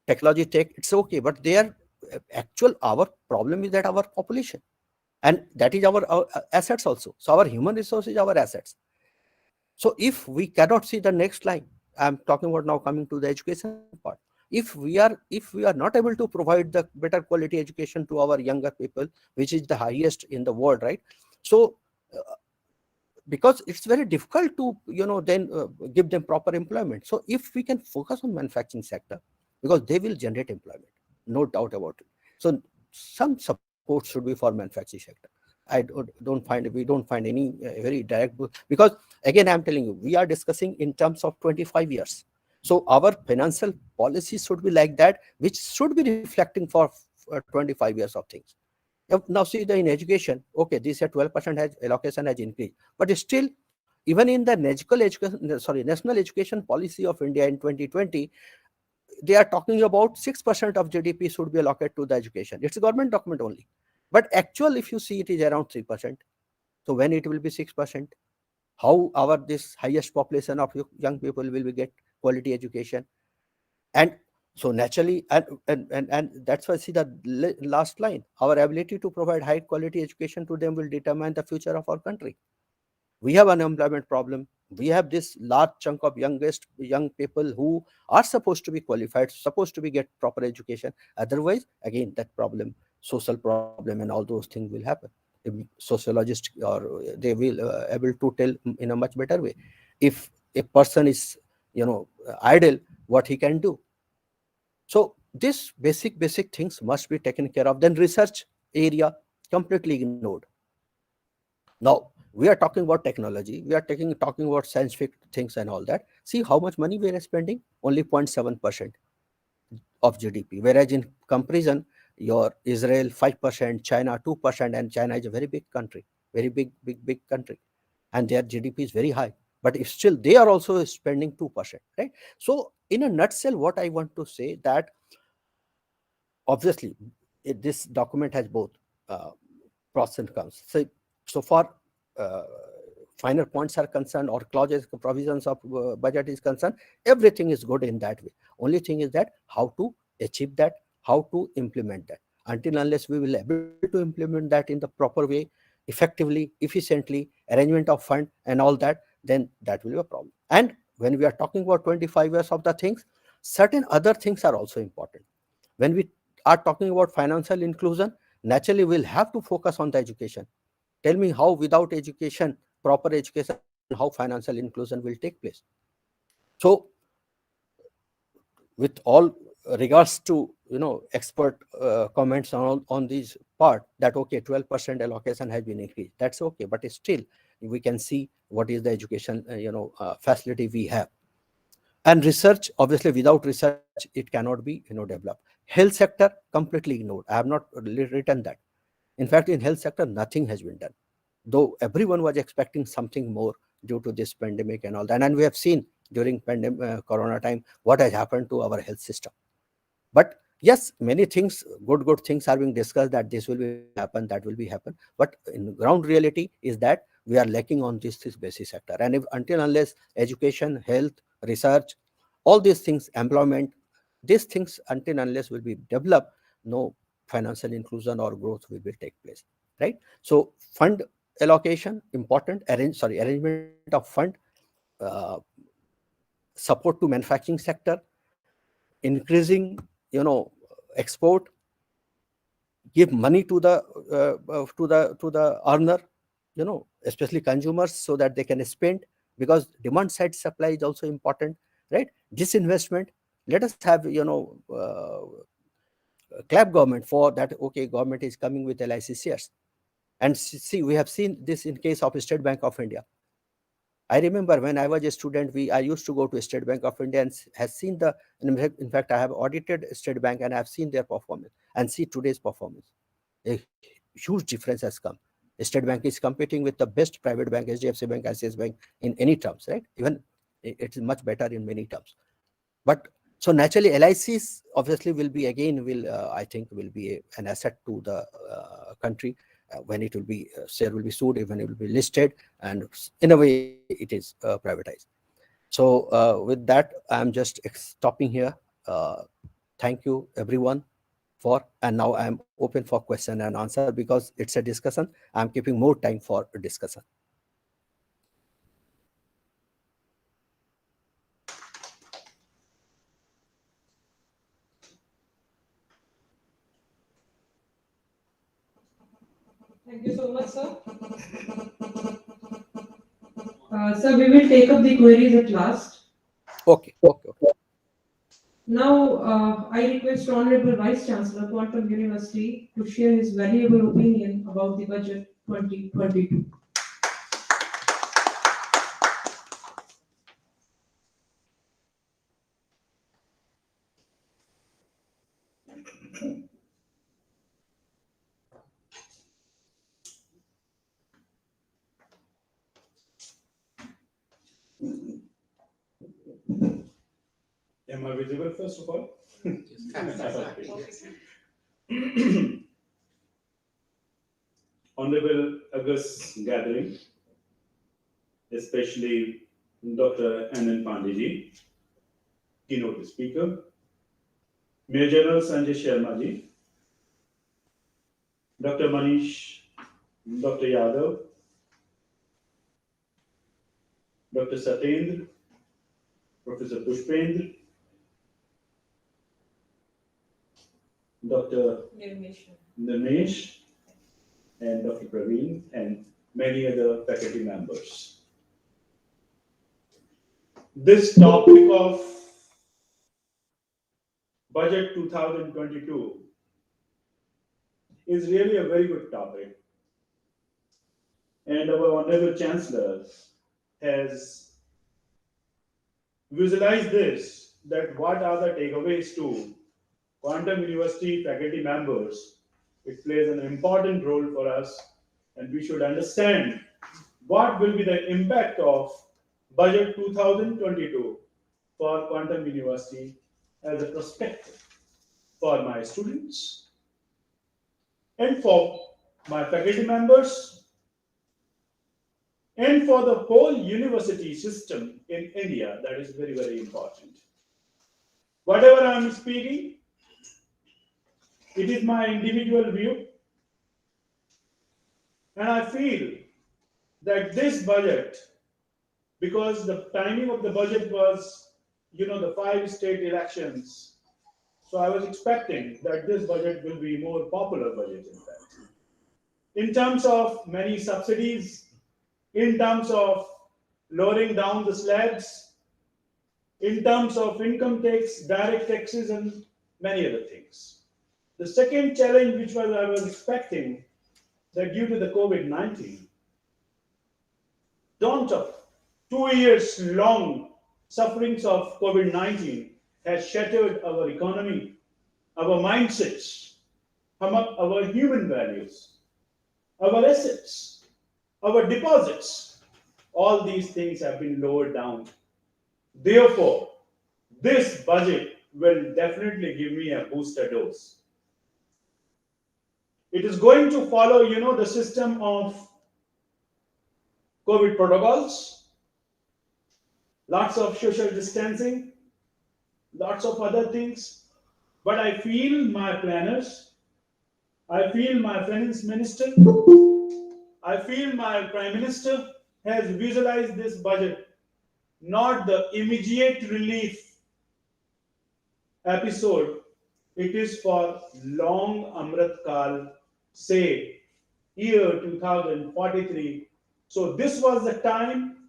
technology tech, it's okay, but their actual, our problem is that our population, and that is our assets also. So our human resources, our assets. So if we cannot see the next line, I'm talking about now coming to the education part. If we are not able to provide the better quality education to our younger people, which is the highest in the world, right? So because it's very difficult to then give them proper employment. So if we can focus on manufacturing sector, because they will generate employment, no doubt about it. So some support should be for manufacturing sector. We don't find any very direct, because again I'm telling you, we are discussing in terms of 25 years. So our financial policy should be like that, which should be reflecting for 25 years of things. Now see the in education, okay, this at 12% has allocation has increased, but still even in the national education policy of India in 2020, they are talking about 6% of GDP should be allocated to the education. It's a government document only, but actual if you see it is around 3%. So when it will be 6%, how our this highest population of young people will get quality education? And so naturally, and that's why see the last line, our ability to provide high quality education to them will determine the future of our country. We have unemployment problem. We have this large chunk of young people who are supposed to be qualified, supposed to be get proper education. Otherwise, again, that problem, social problem, and all those things will happen. If sociologists, or they will able to tell in a much better way. If a person is, idle, what he can do. So this basic things must be taken care of. Then research area completely ignored. Now we are talking about technology. We are talking about scientific things and all that. See how much money we are spending? Only 0.7% of GDP. Whereas in comparison, your Israel 5%, China 2%, and China is a very big country, very big country, and their GDP is very high. But if still they are also spending 2%, right? So in a nutshell, what I want to say that obviously this document has both uh, pros and cons. So far uh, finer points are concerned, or clauses, provisions of budget is concerned, everything is good in that way. Only thing is that how to achieve that, how to implement that. Until unless we will able to implement that in the proper way, effectively, efficiently, arrangement of fund and all that, then that will be a problem. And when we are talking about 25 years of the things, certain other things are also important. When we are talking about financial inclusion, naturally we'll have to focus on the education. Tell me how without education, proper education, how financial inclusion will take place. So with all regards to expert comments on these part, that okay, 12% allocation has been increased, that's okay, but still we can see what is the education facility we have. And research, obviously without research it cannot be developed. Health sector completely ignored. I have not written that. In fact, in health sector nothing has been done, though everyone was expecting something more due to this pandemic and all that. And we have seen during corona time what has happened to our health system. But yes, many things, good things are being discussed, that this will be happen, that will be happen. But in ground reality is that we are lacking on this basic sector. And if until unless education, health, research, all these things, employment, these things until unless will be developed, no financial inclusion or growth will take place, right? So fund allocation important, arrangement of fund, uh, support to manufacturing sector, increasing export, give money to the earner, especially consumers, so that they can spend, because demand side supply is also important, right? Disinvestment, let us have clap government for that. Okay, government is coming with LIC shares. And see, we have seen this in case of State Bank of India. I remember when I was a student, I used to go to State Bank of India and has seen in fact, I have audited State Bank and I have seen their performance and see today's performance. A huge difference has come. State Bank is competing with the best private bank, HDFC Bank, ICICI Bank, in any terms, right? Even it is much better in many terms. But so naturally, LICs obviously will be I think will be an asset to the country when it will be share will be sold, even it will be listed, and in a way it is privatized. So with that, I'm just stopping here. Thank you everyone and now I'm open for question and answer, because it's a discussion. I'm keeping more time for discussion. Thank you so much, sir. Sir, we will take up the queries at last. Okay. Now, I request Honorable Vice Chancellor, Quantum University, to share his valuable opinion about the budget 2022. Am I visible first of all? Honorable August gathering, especially Dr. N. Pandey, keynote speaker, Major General Sanjay Sharma ji, Dr. Manish, Dr. Yadav, Dr. Satyendra, Professor Pushpendra, Dr. Nirmesh, and Dr. Praveen, and many other faculty members. This topic of Budget 2022 is really a very good topic. And our Honorable Chancellor has visualized this, that what are the takeaways to Quantum University faculty members. It plays an important role for us, and we should understand what will be the impact of Budget 2022 for Quantum University as a perspective for my students and for my faculty members and for the whole university system in India. That is very, very important. Whatever I am speaking, it is my individual view, and I feel that this budget, because the timing of the budget was, the 5 state elections, so I was expecting that this budget will be more popular budget in fact. In terms of many subsidies, in terms of lowering down the slabs in terms of income tax, direct taxes, and many other things. The second challenge, which I was expecting, that due to the COVID-19, daunt of 2 years long sufferings of COVID-19 has shattered our economy, our mindsets, our human values, our assets, our deposits. All these things have been lowered down. Therefore, this budget will definitely give me a booster dose. It is going to follow, the system of COVID protocols, lots of social distancing, lots of other things. But I feel my planners, I feel my finance minister, I feel my prime minister has visualized this budget, not the immediate relief episode. It is for long Amrit Kal, say year 2043. So this was the time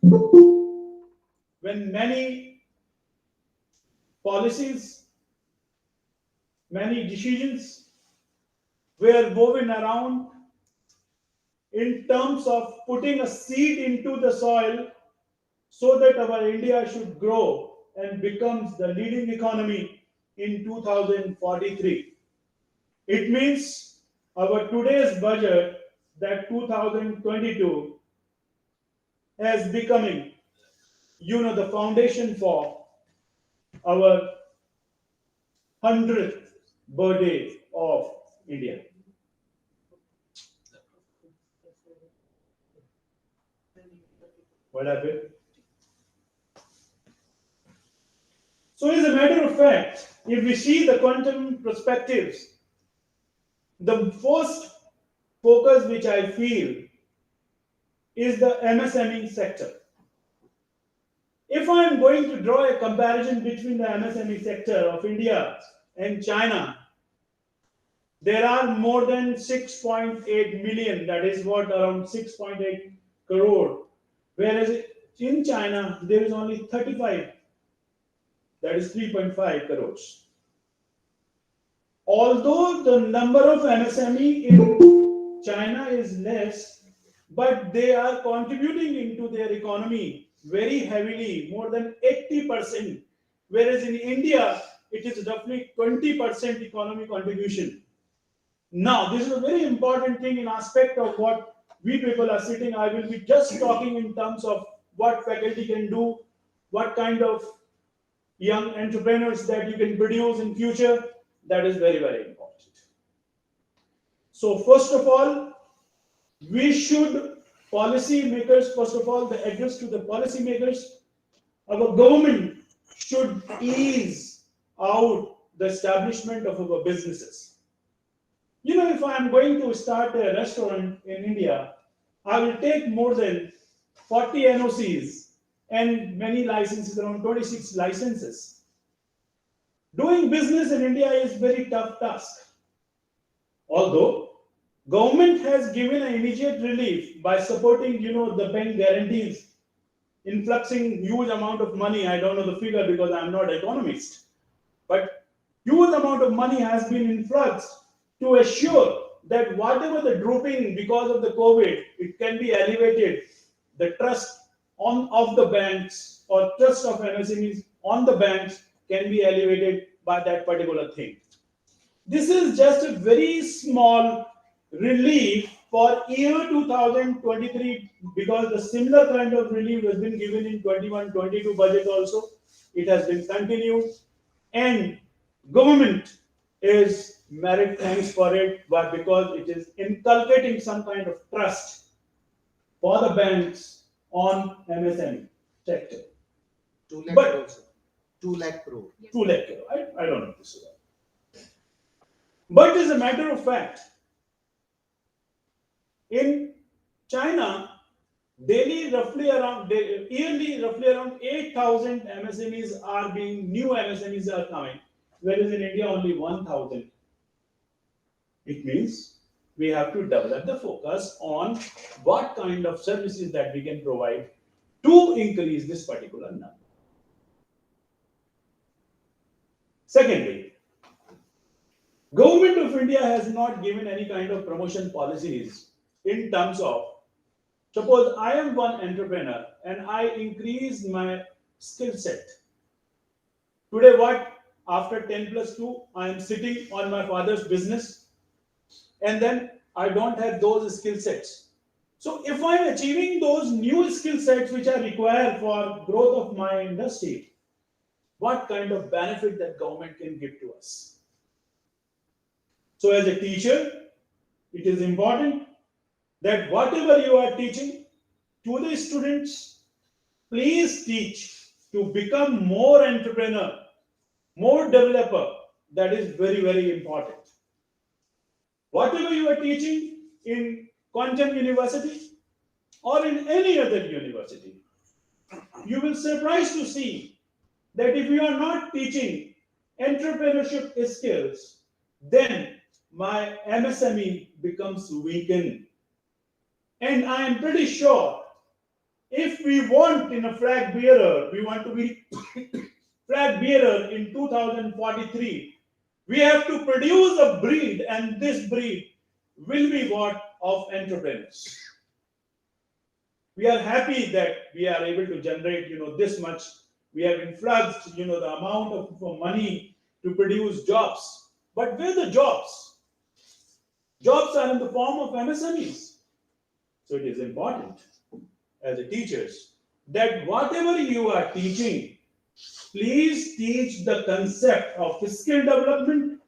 when many policies, many decisions were woven around in terms of putting a seed into the soil so that our India should grow and becomes the leading economy in 2043. It means our today's budget, that 2022, as becoming, the foundation for our 100th birthday of India. What happened? So, as a matter of fact, if we see the quantum perspectives, the first focus which I feel is the MSME sector. If I am going to draw a comparison between the MSME sector of India and China, there are more than 6.8 million, that is what, around 6.8 crore, whereas in China there is only 35, that is 3.5 crores. Although the number of MSME in China is less, but they are contributing into their economy very heavily, more than 80%, whereas in India it is roughly 20% economy contribution. Now, this is a very important thing in aspect of what we people are sitting. I will be just talking in terms of what faculty can do, what kind of young entrepreneurs that you can produce in future. That is very, very important. So first of all, we should, policy makers, first of all, the address to the policy makers, our government should ease out the establishment of our businesses. If I am going to start a restaurant in India, I will take more than 40 NOCs and many licenses, around 26 licenses. Doing business in India is very tough task. Although government has given an immediate relief by supporting, the bank guarantees, influxing huge amount of money. I don't know the figure because I'm not an economist, but huge amount of money has been influxed to assure that whatever the drooping because of the COVID, it can be elevated. The trust of the banks or trust of MSMEs on the banks can be elevated by that particular thing. This is just a very small relief for year 2023 because the similar kind of relief has been given in 21-22 budget also. It has been continued, and government is merit thanks for it, but because it is inculcating some kind of trust for the banks on MSME sector. 2 lakh But- crore, sir. 2 lakh crore. 2 lakh crore. I don't know this. But as a matter of fact, in China, yearly roughly around 8,000 MSMEs are being, new MSMEs are coming, whereas in India only 1,000. It means we have to develop the focus on what kind of services that we can provide to increase this particular number. Secondly, Government of India has not given any kind of promotion policies in terms of, suppose I am one entrepreneur and I increase my skill set. Today what? After 10 plus 2, I am sitting on my father's business and then I don't have those skill sets. So if I'm achieving those new skill sets which are required for growth of my industry, what kind of benefit that government can give to us? So as a teacher, it is important that whatever you are teaching to the students, please teach to become more entrepreneur, more developer. That is very, very important. Whatever you are teaching in Quantum University or in any other university, you will surprise to see that if you are not teaching entrepreneurship skills, then my MSME becomes weakened. And I am pretty sure if we want in a flag bearer, we want to be flag bearer in 2043, we have to produce a breed, and this breed will be what? Of entrepreneurs. We are happy that we are able to generate, this much. We have influxed, the amount of money to produce jobs. But where the jobs? Jobs are in the form of MSMEs. So it is important as a teachers that whatever you are teaching, please teach the concept of skill development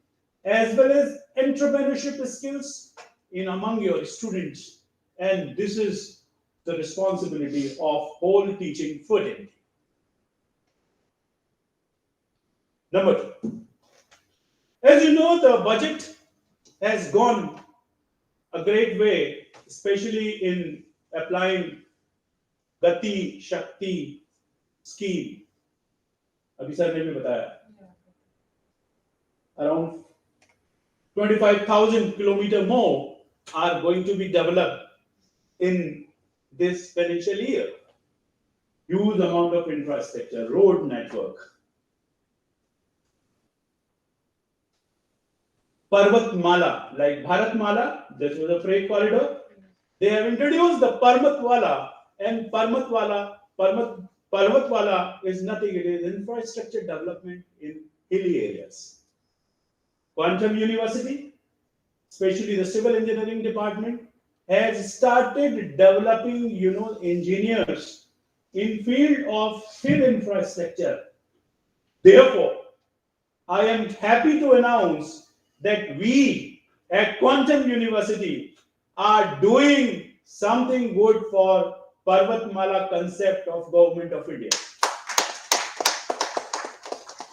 as well as entrepreneurship skills in among your students. And this is the responsibility of whole teaching footing. Number 2. As you know, the budget has gone a great way, especially in applying Gati Shakti scheme. अभी sir ने भी बताया around 25,000 kilometers more are going to be developed in this financial year. Huge amount of infrastructure, road network. Parvatmala, like Bharatmala, this was a freight corridor. They have introduced the Parvatwala, and Parvatwala is nothing, it is infrastructure development in hilly areas. Quantum University, especially the civil engineering department, has started developing, engineers in field of hill infrastructure. Therefore, I am happy to announce that we at Quantum University are doing something good for Parvatmala concept of Government of India.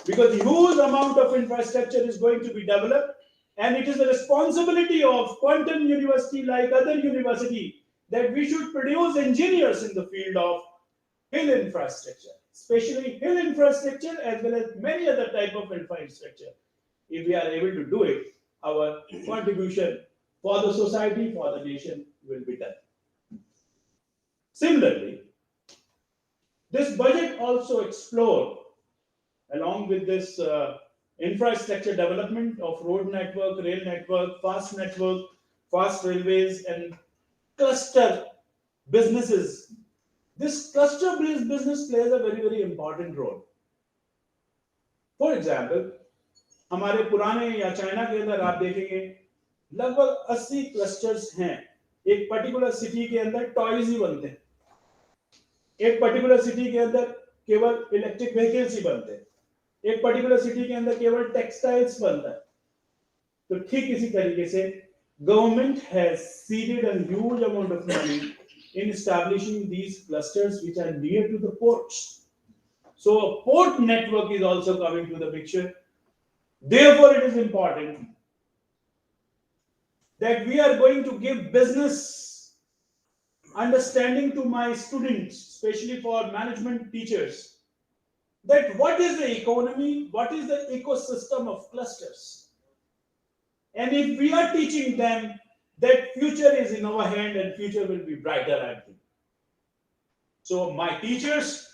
Because huge amount of infrastructure is going to be developed, and it is the responsibility of Quantum University, like other university, that we should produce engineers in the field of hill infrastructure, especially hill infrastructure as well as many other type of infrastructure. If we are able to do it, our contribution for the society, for the nation will be done. Similarly, this budget also explored, along with this infrastructure development of road network, rail network, fast railways, and cluster businesses. This cluster-based business plays a very, very important role. For example, हमारे पुराने या China के अंदर आप देखेंगे लगभग 80 clusters हैं. एक पर्टिकुलर सिटी के अंदर टॉयज ही बनते हैं. एक पर्टिकुलर सिटी के अंदर केवल इलेक्ट्रिक व्हीकल्स ही बनते हैं. एक पर्टिकुलर सिटी के अंदर केवल टेक्सटाइल्स बनता है. तो ठीक इसी तरीके से government has seeded a huge amount of money in establishing these clusters which are near to the ports. So a port network is also coming to the picture. Therefore, it is important that we are going to give business understanding to my students, especially for management teachers, that what is the economy, what is the ecosystem of clusters. And if we are teaching them that future is in our hand and future will be brighter, I think. So my teachers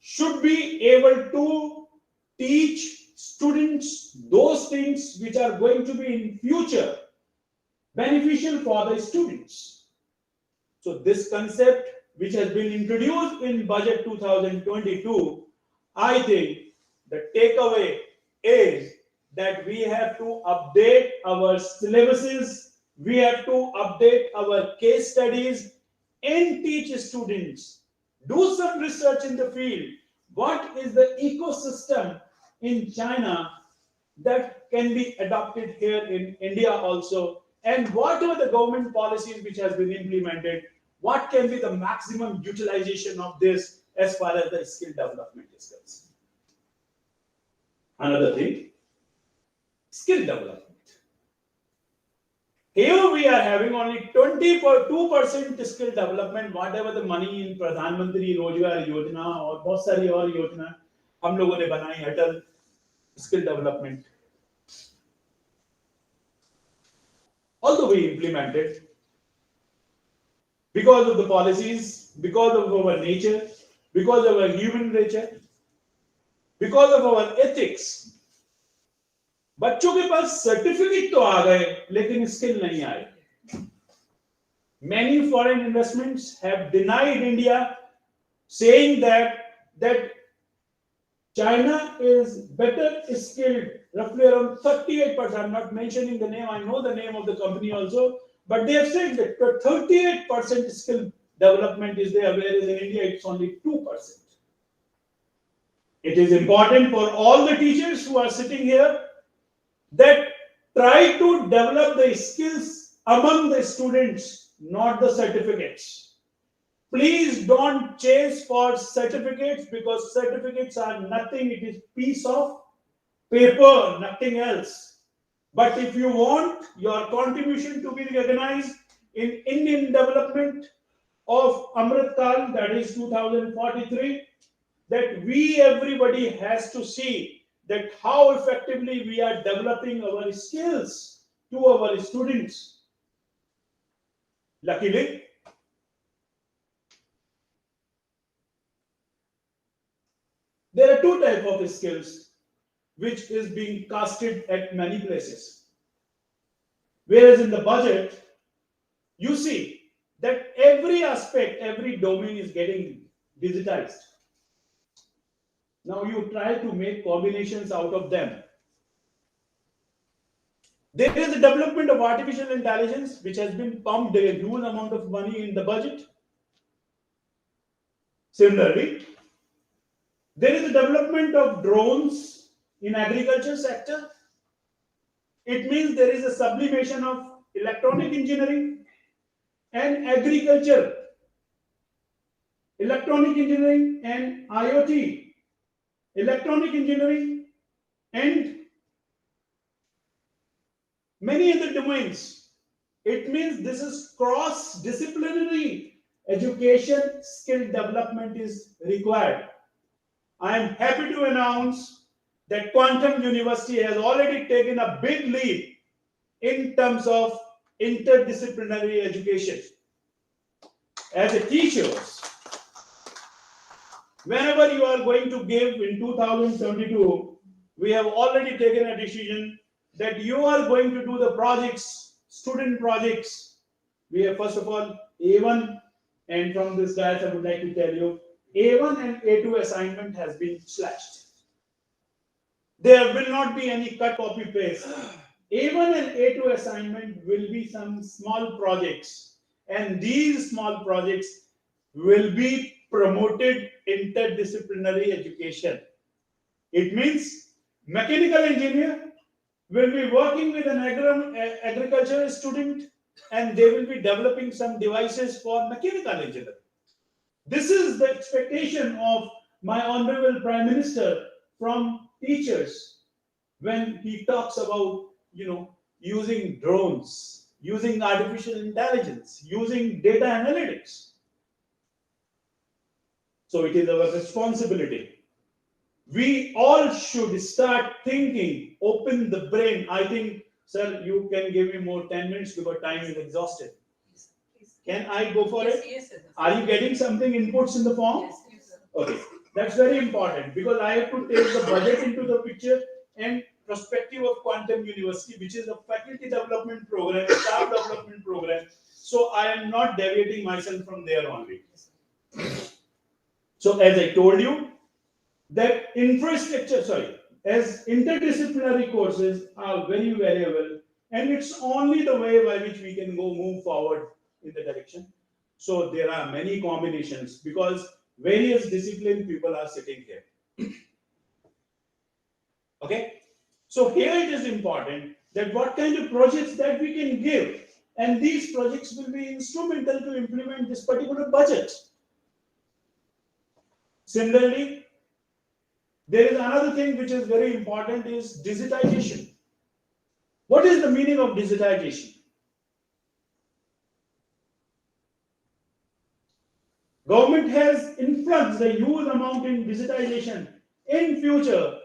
should be able to teach students those things which are going to be in future beneficial for the students. So this concept which has been introduced in budget 2022, I think the takeaway is that we have to update our syllabuses, we have to update our case studies and teach students. Do some research in the field. What is the ecosystem in China that can be adopted here in India also? And what are the government policies which has been implemented? What can be the maximum utilization of this as far as the skill development is concerned? Another thing, skill development. Here we are having only 22% skill development, whatever the money in Pradhan Mantri Rozgar Yojana और बहुत सारी और योजना हम लोगों ने बनाई अटल skill development. Although we implemented, because of the policies, because of our nature, because of our human nature, because of our ethics, बच्चों के पास सर्टिफिकेट तो आ गए लेकिन स्किल नहीं आए. Many foreign investments have denied India, saying that China is better skilled, roughly around 38%. I'm not mentioning the name, I know the name of the company also, but they have said that 38% skill development is there, whereas in India it's only 2%. It is important for all the teachers who are sitting here that try to develop the skills among the students, not the certificates. Please don't chase for certificates, because certificates are nothing. It is piece of paper, nothing else. But if you want your contribution to be recognized in Indian development of Amrit Kal, that is 2043, that we everybody has to see that how effectively we are developing our skills to our students. Luckily, there are two types of skills which is being casted at many places. Whereas in the budget, you see that every aspect, every domain is getting digitized. Now you try to make combinations out of them. There is a development of artificial intelligence which has been pumped a huge amount of money in the budget. Similarly, there is a development of drones in agriculture sector. It means there is a sublimation of electronic engineering and agriculture, electronic engineering and IoT, electronic engineering and many other domains. It means this is cross-disciplinary education, skill development is required. I am happy to announce that Quantum University has already taken a big leap in terms of interdisciplinary education. As a teachers, whenever you are going to give in 2022, we have already taken a decision that you are going to do the projects, student projects. We have first of all A1, and from this guys I would like to tell you, A1 and A2 assignment has been slashed. There will not be any cut copy paste. A1 and A2 assignment will be some small projects, and these small projects will be promoted interdisciplinary education. It means mechanical engineer will be working with an agricultural student, and they will be developing some devices for mechanical engineer. This is the expectation of my honorable Prime Minister from teachers when he talks about, using drones, using artificial intelligence, using data analytics. So it is our responsibility. We all should start thinking, open the brain. I think, sir, you can give me more 10 minutes because time is exhausted. Can I go for it? Yes, sir. Are you getting something inputs in the form? Yes, sir. Okay, that's very important because I have to take the budget into the picture and perspective of Quantum University, which is a faculty development program, a staff development program. So I am not deviating myself from there only. So as I told you, that as interdisciplinary courses are very valuable, and it's only the way by which we can move forward in the direction. So there are many combinations because various discipline people are sitting here. Okay, so here it is important that what kind of projects that we can give, and these projects will be instrumental to implement this particular budget. Similarly, there is another thing which is very important is digitization. What is the meaning of digitization? Government has influenced the huge amount in digitization. In future,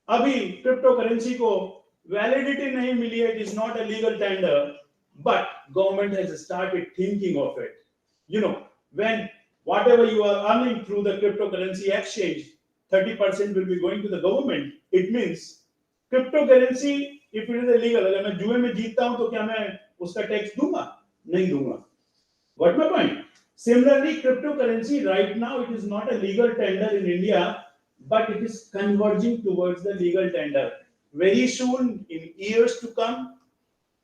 अभी cryptocurrency को validity नहीं मिली है, it is not a legal tender, but government has started thinking of it. You know, when whatever you are earning through the cryptocurrency exchange, 30% will be going to the government. It means cryptocurrency, if it is illegal, अगर मैं जुए में जीतता हूं तो क्या मैं उसका टैक्स दूंगा? नहीं दूंगा. What my point? Similarly, cryptocurrency right now it is not a legal tender in India, but it is converging towards the legal tender. Very soon, in years to come,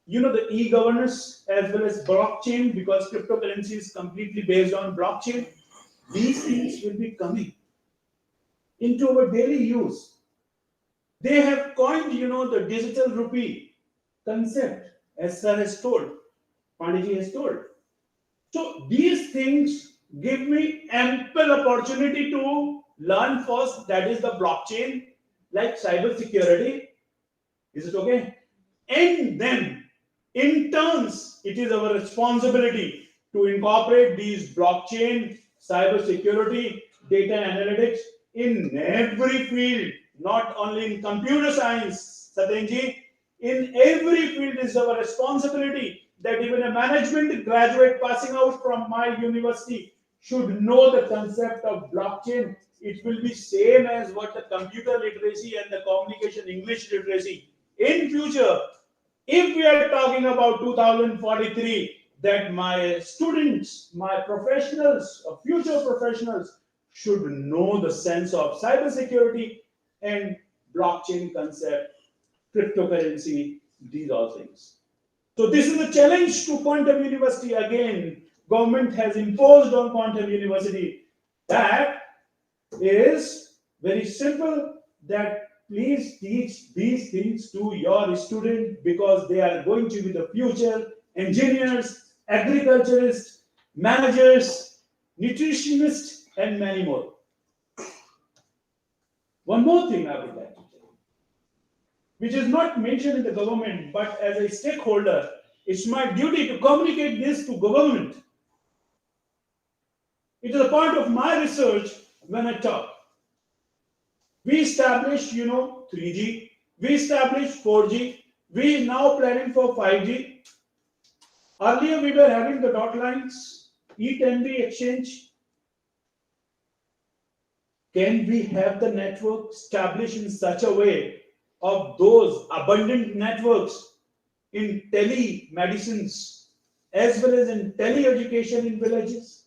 you know, the e-governance as well as blockchain, because cryptocurrency is completely based on blockchain, these things will be coming into our daily use. They have coined, you know, the digital rupee concept, as Sir has told, Pandiji has told. So these things give me ample opportunity to learn first, that is the blockchain, like cyber security. Is it okay? And then, in turns, it is our responsibility to incorporate these blockchain, cyber security, data analytics in every field, not only in computer science, Satyenji. In every field is our responsibility that even a management graduate passing out from my university should know the concept of blockchain. It will be same as what the computer literacy and the communication English literacy. In future, if we are talking about 2043, that my students, my professionals, future professionals should know the sense of cybersecurity and blockchain concept, cryptocurrency, these all things. So this is a challenge to Quantum University. Again, government has imposed on Quantum University. That is very simple, that please teach these things to your students because they are going to be the future engineers, agriculturists, managers, nutritionists, and many more. One more thing I would like to tell you, which is not mentioned in the government, but as a stakeholder, it's my duty to communicate this to government. It is a part of my research when I talk. We established, 3G. We established 4G. We now planning for 5G. Earlier, we were having the dot lines, E10B exchange. Can we have the network established in such a way of those abundant networks in telemedicines as well as in tele-education in villages?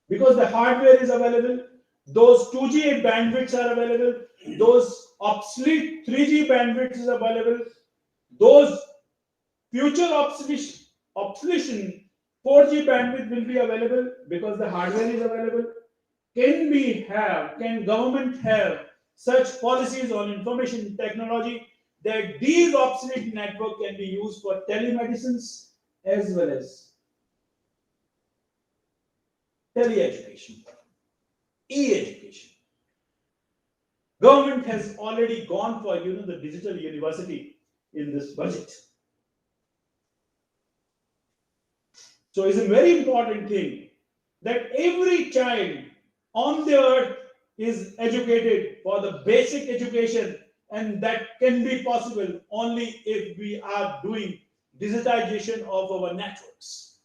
Because the hardware is available, those 2G bandwidths are available, those obsolete 3G bandwidths is available, those future obsolescent 4G bandwidth will be available because the hardware is available. Can government have such policies on information technology that these obsolete network can be used for telemedicines as well as tele-education, e-education? Government has already gone for the digital university in this budget. So it's a very important thing that every child on the earth is educated for the basic education, and that can be possible only if we are doing digitization of our networks.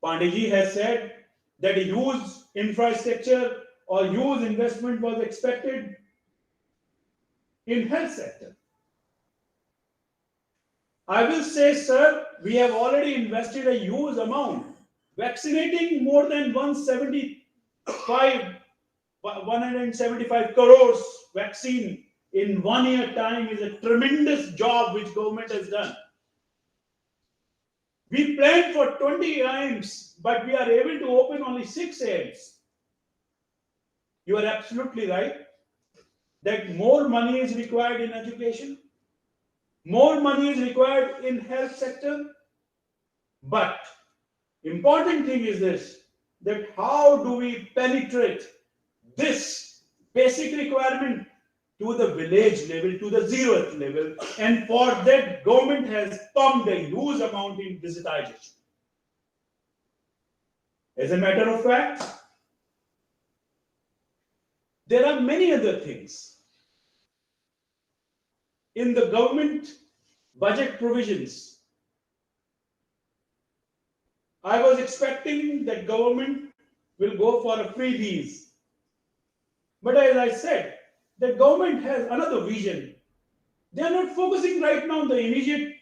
Pandiji has said that a huge infrastructure or huge investment was expected in health sector. I will say, sir, we have already invested a huge amount. Vaccinating more than 175 crores vaccine in 1 year time is a tremendous job which government has done. We planned for 20 AIMS, but we are able to open only 6 AIMS. You are absolutely right that more money is required in education, more money is required in health sector, but important thing is this, that how do we penetrate this basic requirement to the village level, to the zeroth level, and for that government has pumped a huge amount in digitization. As a matter of fact, there are many other things in the government budget provisions. I was expecting that government will go for a freebies. But as I said, the government has another vision. They are not focusing right now on the immediate.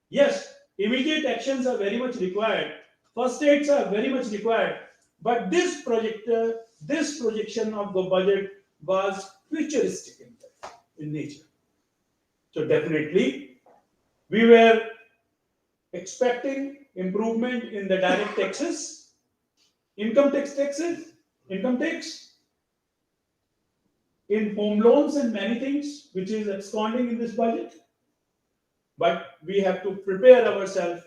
Yes, immediate actions are very much required. First aids are very much required. But this projection of the budget was futuristic in nature. So definitely, we were expecting improvement in the direct taxes, income tax, in home loans and many things, which is absconding in this budget. But we have to prepare ourselves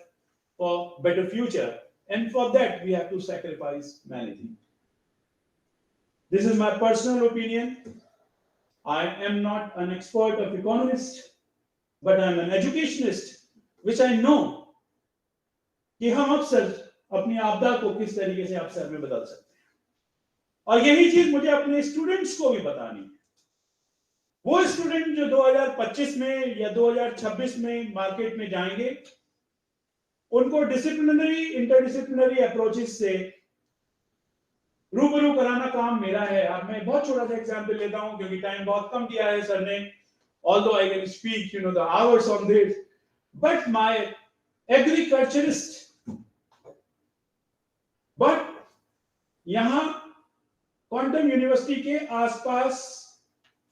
for better future. And for that, we have to sacrifice many things. This is my personal opinion. I am not an expert of economist, but I'm an educationist, which I know कि हम अक्सर अपनी आपदा को किस तरीके से अवसर में बदल सकते हैं, और यही चीज मुझे अपने स्टूडेंट्स को भी बतानी है. वो स्टूडेंट जो 2025 में या 2026 में मार्केट में जाएंगे, उनको डिसिप्लिनरी इंटरडिसिप्लिनरी अप्रोचेस से रूबरू कराना काम मेरा है. अब मैं बहुत छोटा सा एग्जांपल लेता हूं क्योंकि टाइम बहुत कम दिया है सर ने. Although I can speak, the hours on this, but my agriculturist. But यहाँ क्वांटम यूनिवर्सिटी के आसपास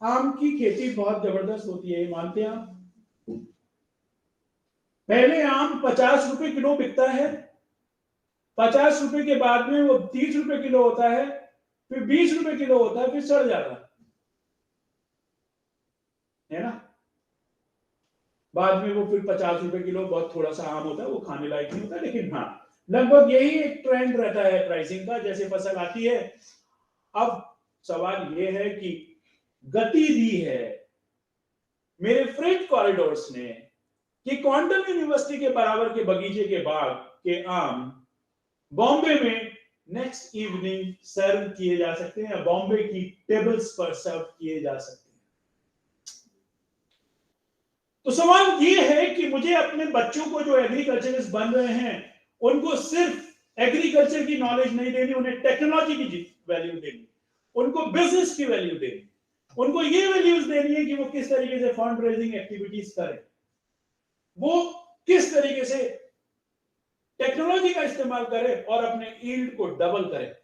आम की खेती बहुत जबरदस्त होती है, मानते हैं आप? पहले आम 50 रुपए किलो बिकता है, 50 रुपए के बाद में वो 30 रुपए किलो होता है, फिर 20 रुपए किलो होता है, फिर सड़ जाता है ना. बाद में वो फिर 50 रुपए किलो, बहुत थोड़ा सा आम होता है, वो खाने लायक नहीं होता, लेकिन हाँ लगभग यही एक ट्रेंड रहता है प्राइसिंग का. जैसे फसल आती है, अब सवाल ये है कि गति दी है मेरे फ्रेट कॉरिडोर्स ने कि क्वांटम यूनिवर्सिटी के बराबर के बगीचे के बाग के आम बॉम्बे में नेक्स्ट इवनिंग सर्व किए जा सकते हैं, बॉम्बे की टेबल्स पर सर्व किए जा सकते हैं. तो सवाल ये है कि मुझे अपने बच्चों को जो एग्रीकल्चरिस्ट बन रहे हैं, उनको सिर्फ एग्रीकल्चर की नॉलेज नहीं देनी, उन्हें टेक्नोलॉजी की वैल्यू देनी, उनको बिजनेस की वैल्यू देनी, उनको ये वैल्यूज देनी है कि वो किस तरीके से फंड रेजिंग एक्टिविटीज करें, वो किस तरीके से टेक्नोलॉजी का इस्तेमाल करें और अपने यील्ड को डबल करें.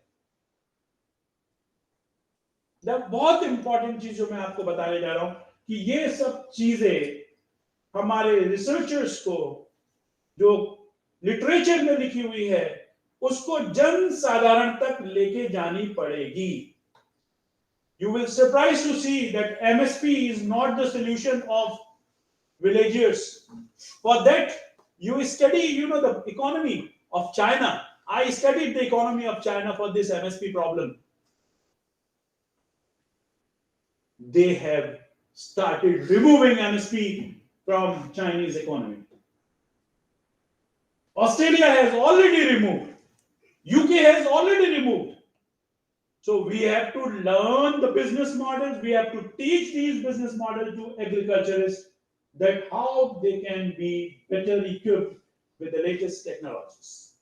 बहुत इंपॉर्टेंट चीज जो मैं आपको बताने जा रहा हूं कि ये सब चीजें हमारे रिसर्चर्स को, जो लिटरेचर में लिखी हुई है, उसको जन साधारण तक लेके जानी पड़ेगी. You will surprise to see that MSP is not the solution of villagers. For that, you study, the economy of China. I studied the economy of China for this MSP problem. They have started removing MSP from Chinese economy. Australia has already removed. UK has already removed. So we have to learn the business models. We have to teach these business models to agriculturists, that how they can be better equipped with the latest technologies.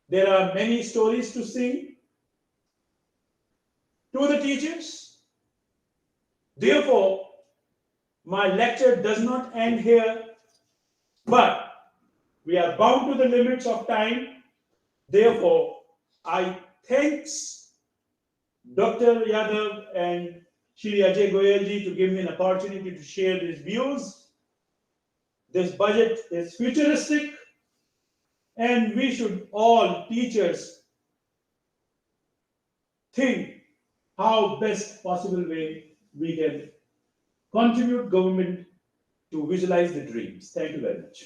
There are many stories to sing to the teachers. Therefore, my lecture does not end here, but we are bound to the limits of time. Therefore, I thanks Dr. Yadav and Shri Ajay Goyalji to give me an opportunity to share these views. This budget is futuristic, and we should all teachers think how best possible way we can contribute government to visualize the dreams. Thank you very much.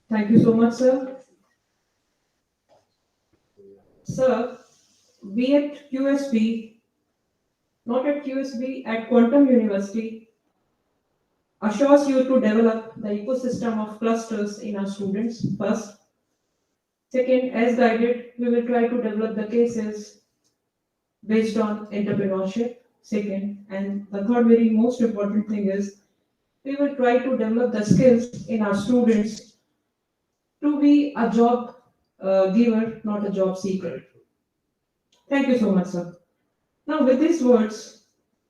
Thank you so much, sir. Sir, we at QSB, not at QSB, at Quantum University, assures you to develop the ecosystem of clusters in our students first. Second, as guided, we will try to develop the cases based on entrepreneurship. Second, and the third very most important thing is we will try to develop the skills in our students to be a job giver, not a job seeker. Thank you so much, sir. Now, with these words,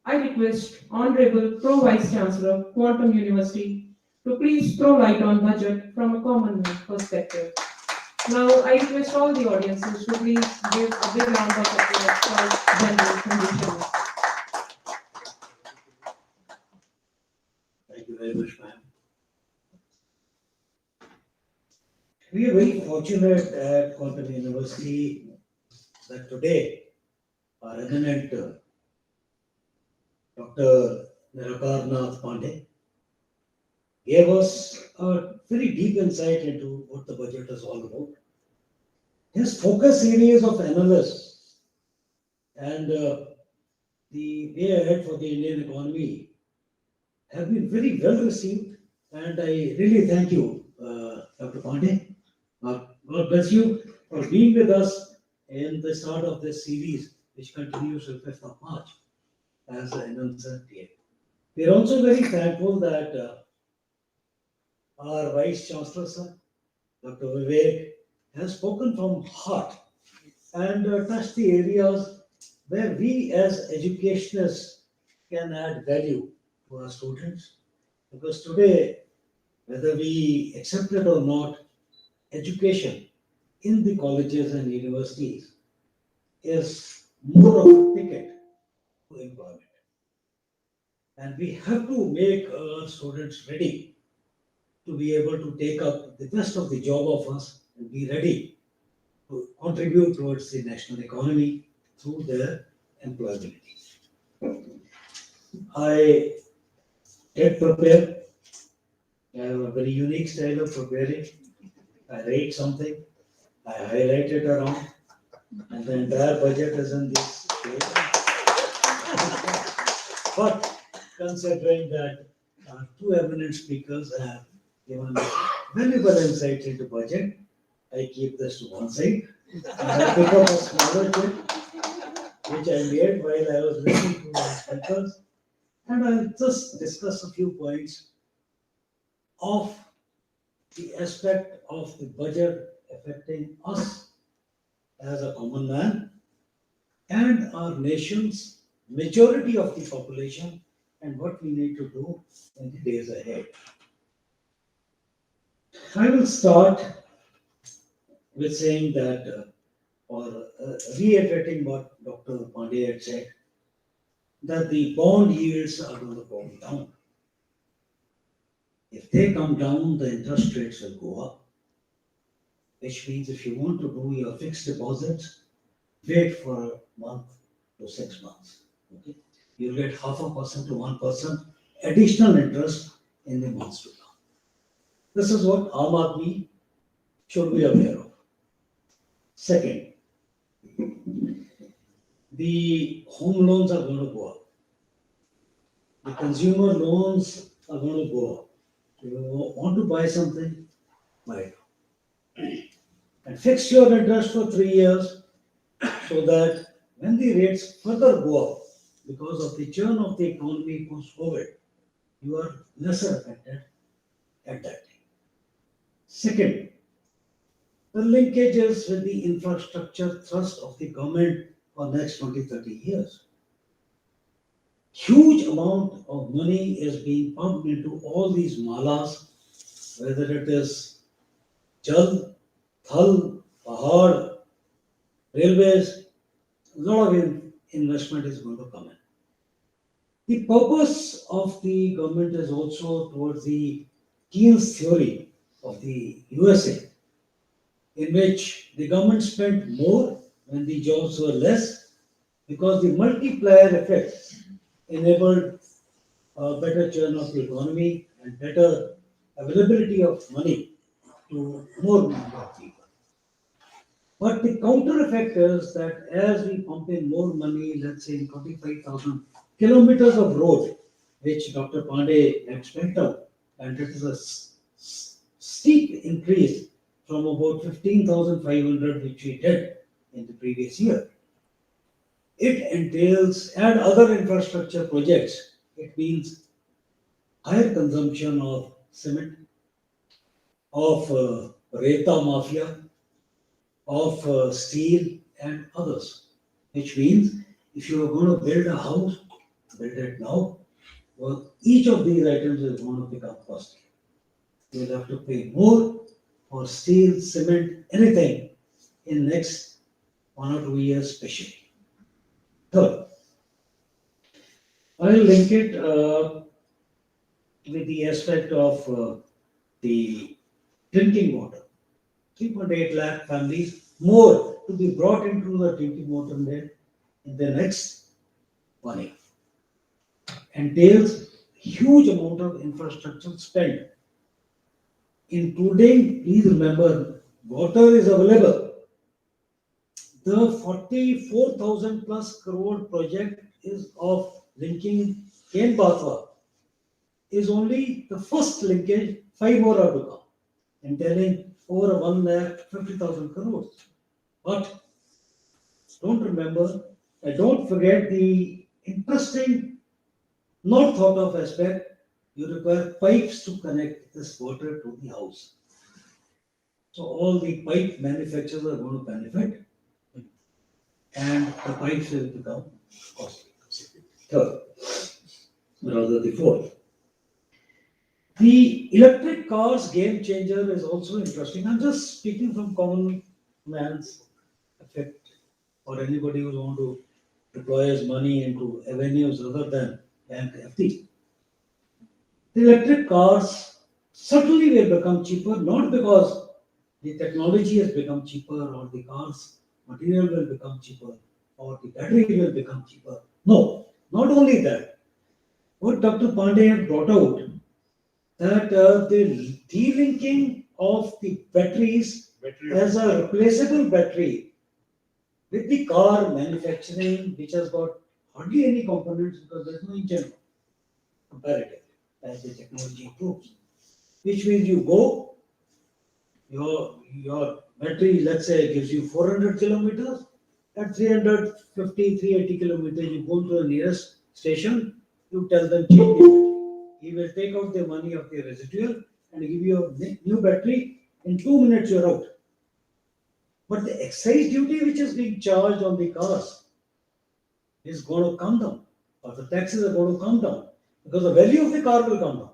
I request Honorable Pro Vice Chancellor, Quantum University, to please throw light on budget from a common man perspective. Now, I request all the audiences to please give a big round of applause for General Conditions. Thank you very much, ma'am. We are very fortunate at Quantum University that today our eminent Dr. Nirakarnath Pandey gave us a very deep insight into what the budget is all about. His focus areas of analysis and the way ahead for the Indian economy have been very well received, and I really thank you, Dr. Pandey. God bless you for being with us in the start of this series, which continues till 5th of March as an uncertainty. We are also very thankful that our Vice Chancellor, sir, Dr. Vivek, has spoken from heart and touched the areas where we as educationists can add value to our students. Because today, whether we accept it or not, education in the colleges and universities is more of a ticket to employment. And we have to make our students ready to be able to take up the best of the job offers and be ready to contribute towards the national economy through their employability. I did prepare. I have a very unique style of preparing. I write something, I highlight it around, and the entire budget is in this page. But considering that our two eminent speakers have given valuable insight into budget, I keep this to one side. And I pick up a smaller bit, which I made while I was listening to our speakers, and I'll just discuss a few points of the aspect of the budget affecting us as a common man and our nation's majority of the population and what we need to do in the days ahead. I will start with saying that, reiterating what Dr. Pandey had said, that the bond yields are going to go down. If they come down, the interest rates will go up. Which means if you want to do your fixed deposits, wait for a month to 6 months. Okay? You'll get 0.5% to 1% additional interest in the months to come. This is what Aam Aadmi should be aware of. Second, the home loans are going to go up. The consumer loans are going to go up. If you want to buy something, buy it. And fix your interest for 3 years so that when the rates further go up because of the churn of the economy post-COVID, you are lesser affected at that time. Second, the linkages with the infrastructure thrust of the government for next 20-30 years. Huge amount of money is being pumped into all these malas, whether it is Jal, Thal, Pahad, railways, a lot of investment is going to come in. The purpose of the government is also towards the Keynes theory of the USA, in which the government spent more when the jobs were less, because the multiplier effect enabled a better churn of the economy and better availability of money to more number of people. But the counter effect is that as we pump in more money, let's say in 25,000 kilometers of road, which Dr. Pandey had spent out, and it is a steep increase from about 15,500 which we did in the previous year. It entails, and other infrastructure projects, it means higher consumption of cement, of Reta mafia, of steel and others, which means if you are going to build a house, build it now. Well, each of these items is going to become costly. You will have to pay more for steel, cement, anything in next 1 or 2 years, especially. Third, I will link it with the aspect of the drinking water. 3.8 lakh families more to be brought into the drinking water net in the next 1 year. Entails huge amount of infrastructure spent, including, please remember, water is available. The 44,000 plus crore project is of linking Ken Bathwa is only the first linkage, 5 more are to come, entailing over 1,50,000 crores. But don't forget the interesting, not thought of aspect, you require pipes to connect this water to the house. So all the pipe manufacturers are going to benefit, and the pipes will become costly. Third, rather the fourth. The electric cars game changer is also interesting. I'm just speaking from common man's effect, or anybody who want to deploy his money into avenues other than bank FD. The electric cars certainly will become cheaper, not because the technology has become cheaper or the cars material will become cheaper or the battery will become cheaper. No, not only that. What Dr. Pandey had brought out, that the delinking of the batteries as a replaceable battery with the car manufacturing, which has got hardly any components because there's no engine comparatively as the technology improves. Which means you go, your battery, let's say, gives you 400 kilometers. At 350, 380 kilometers, you go to the nearest station, you tell them change the battery. He will take out the money of the residual and give you a new battery. In 2 minutes, you're out. But the excise duty which is being charged on the cars is going to come down, or the taxes are going to come down, because the value of the car will come down.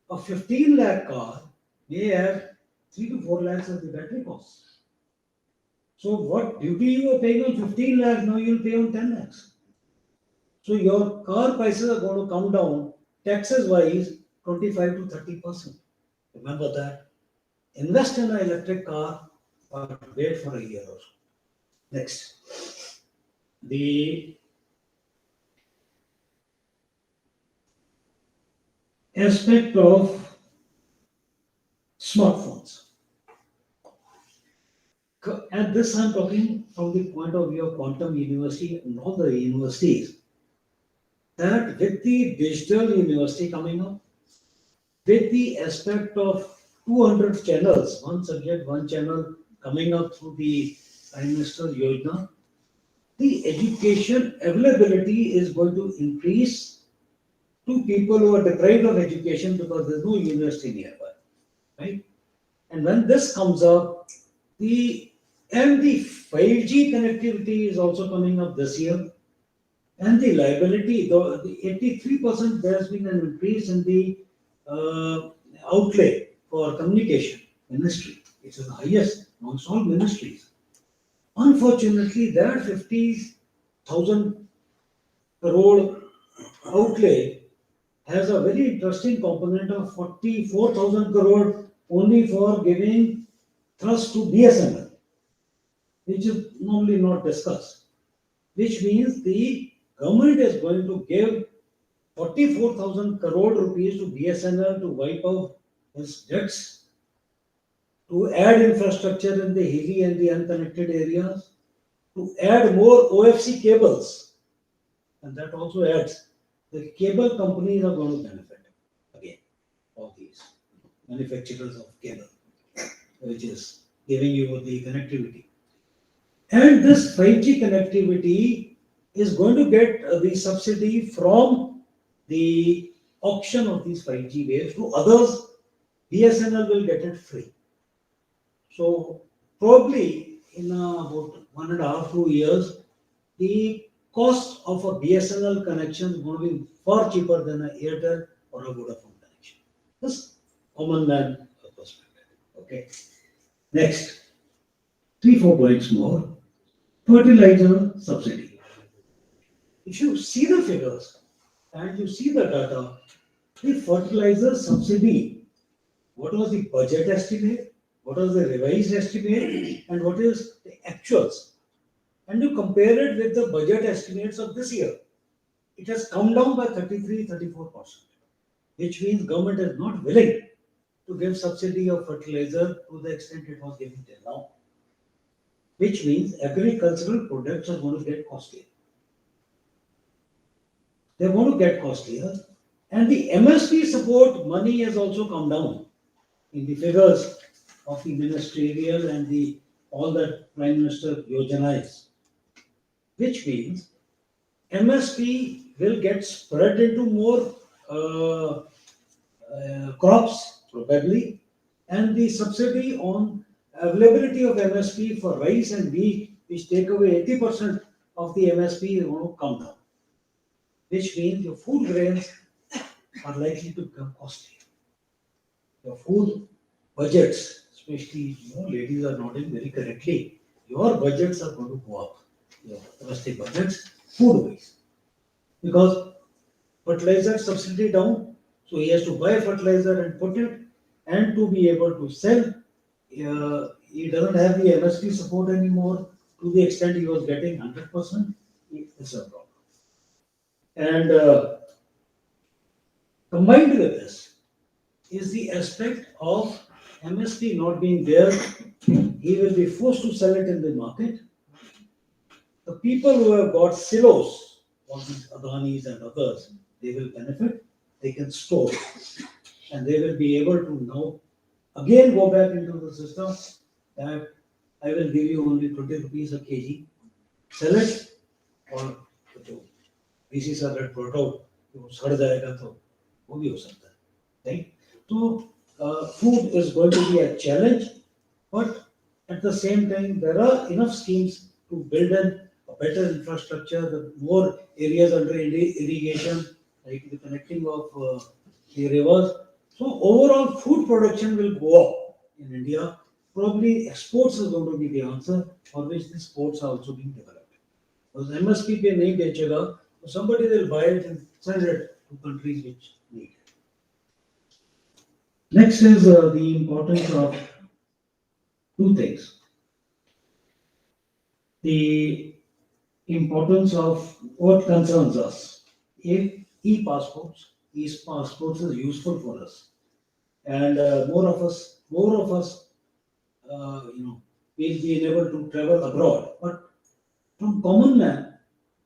A 15 lakh car may have 3 to 4 lakhs as the battery cost. So what duty you are paying on 15 lakhs, now you will pay on 10 lakhs. So your car prices are going to come down, taxes wise, 25 to 30%. Remember that. Invest in an electric car, but wait for a year or so. Next. The aspect of smartphones. And this I'm talking from the point of view of Quantum University and all the universities, that with the digital university coming up, with the aspect of 200 channels, one subject, one channel coming up through the Prime Minister Yojana, the education availability is going to increase to people who are deprived of education because there's no university nearby, right? And when this comes up, the 5G connectivity is also coming up this year. And the liability, the 83%, there has been an increase in the outlay for communication ministry. It is the highest amongst all ministries. Unfortunately, that 50,000 crore outlay has a very interesting component of 44,000 crore only for giving thrust to BSNL, which is normally not discussed, which means the government is going to give 44,000 crore rupees to BSNL to wipe out its debts, to add infrastructure in the hilly and the unconnected areas, to add more OFC cables, and that also adds. The cable companies are going to benefit again, all these manufacturers of cable, which is giving you the connectivity. And this 5G connectivity is going to get the subsidy from the auction of these 5G waves to others. BSNL will get it free. So probably in about 1.5 to 2 years, the cost of a BSNL connection is going to be far cheaper than an Airtel or a Vodafone connection. This common man perspective. Okay. Next, 3-4 points more. Fertilizer subsidy. If you see the figures and you see the data, the fertilizer subsidy, what was the budget estimate, what was the revised estimate, and what is the actuals, and you compare it with the budget estimates of this year, it has come down by 33-34%, which means government is not willing to give subsidy of fertilizer to the extent it was giving till now, which means agricultural products are going to get costlier. They're going to get costlier, and the MSP support money has also come down in the figures of the ministerial and the all that Prime Minister Yojanais, which means MSP will get spread into more crops probably, and the subsidy on availability of MSP for rice and wheat, which take away 80% of the MSP, is going to come down, which means your food grains are likely to become costly. Your food budgets, especially ladies are nodding very correctly, your budgets are going to go up. Your domestic budgets, food wise, because fertilizer subsidy down, so he has to buy fertilizer and put it, and to be able to sell, he doesn't have the MSP support anymore to the extent he was getting 100%. It's a problem. And combined with this is the aspect of MSP not being there. He will be forced to sell it in the market. The people who have got silos, all these Adanis and others, they will benefit. They can store, and they will be able to now again go back into the system that I will give you only 20 rupees a kg. Sell it, और जो BC का rate brought out, वो सड़ जाएगा तो वो भी हो सकता है, right? So food is going to be a challenge, but at the same time there are enough schemes to build a better infrastructure, the more areas under irrigation, like the connecting of the rivers. So overall food production will go up in India. Probably exports is going to be the answer, for which the sports are also being developed. Because MSP पे नहीं बेचेगा, so somebody will buy it and sell it to countries which need it. Next is the importance of two things. The importance of what concerns us. If e-passports is useful for us, and more of us, will be able to travel abroad. But from common man,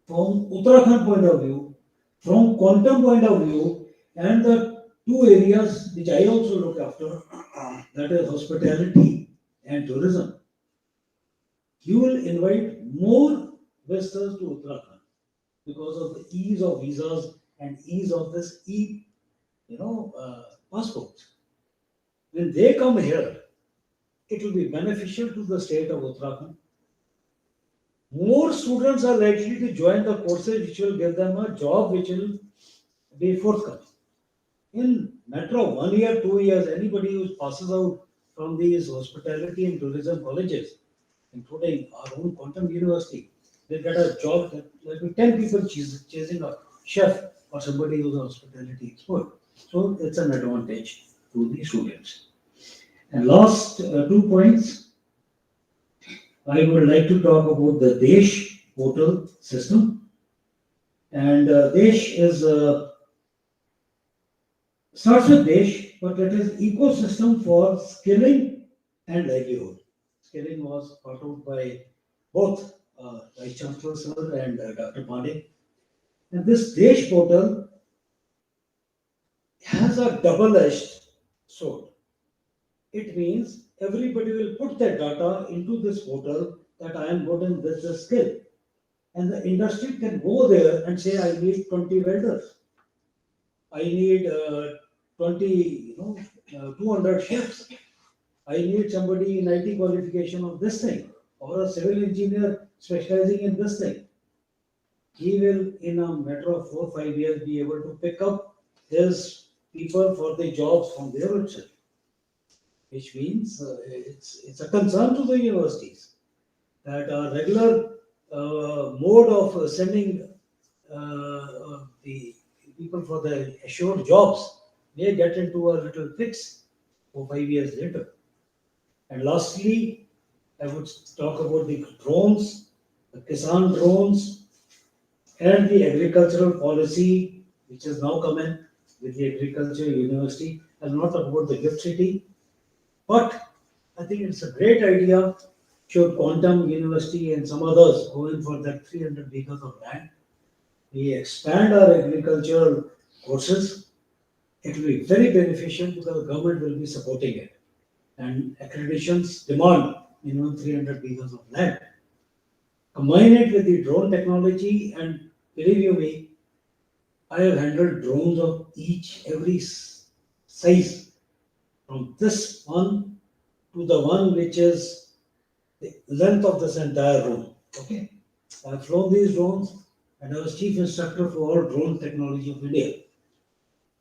from Uttarakhand point of view, from quantum point of view, and the two areas which I also look after, that is hospitality and tourism, you will invite more visitors to Uttarakhand because of the ease of visas and ease of this passports. When they come here, it will be beneficial to the state of Uttarakhand. More students are likely to join the courses which will give them a job which will be forthcoming. In matter of 1 year, 2 years, anybody who passes out from these hospitality and tourism colleges, including our own Quantum University, they get a job that like 10 people chasing a chef or somebody who's a hospitality expert. So it's an advantage to the students. And last 2 points, I would like to talk about the Desh portal system. And Desh is starts with Desh, but it is ecosystem for skilling and livelihood. Skilling was brought out by both Vice Chancellor Sir and Dr. Pandey. And this Desh portal has a double-edged sword. It means everybody will put their data into this portal that I am good in this skill. And the industry can go there and say, I need 20 welders. I need 20, 200 chefs. I need somebody in IT qualification of this thing, or a civil engineer specializing in this thing. He will, in a matter of 4 or 5 years, be able to pick up his people for the jobs from there itself. Which means it's a concern to the universities that a regular mode of sending the people for the assured jobs may get into a little fix 4 5 years later. And lastly, I would talk about the drones, the Kisan drones, and the agricultural policy, which has now come in with the Agriculture University. I'll not talk about the gift city, but I think it's a great idea. Should Quantum University and some others go in for that 300 acres of land, we expand our agricultural courses, it will be very beneficial because the government will be supporting it. And accreditations demand minimum 300 acres of land. Combine it with the drone technology, and believe you me, I have handled drones of every size, from this one to the one which is the length of this entire room. Okay, I've flown these drones, and I was chief instructor for all drone technology of India.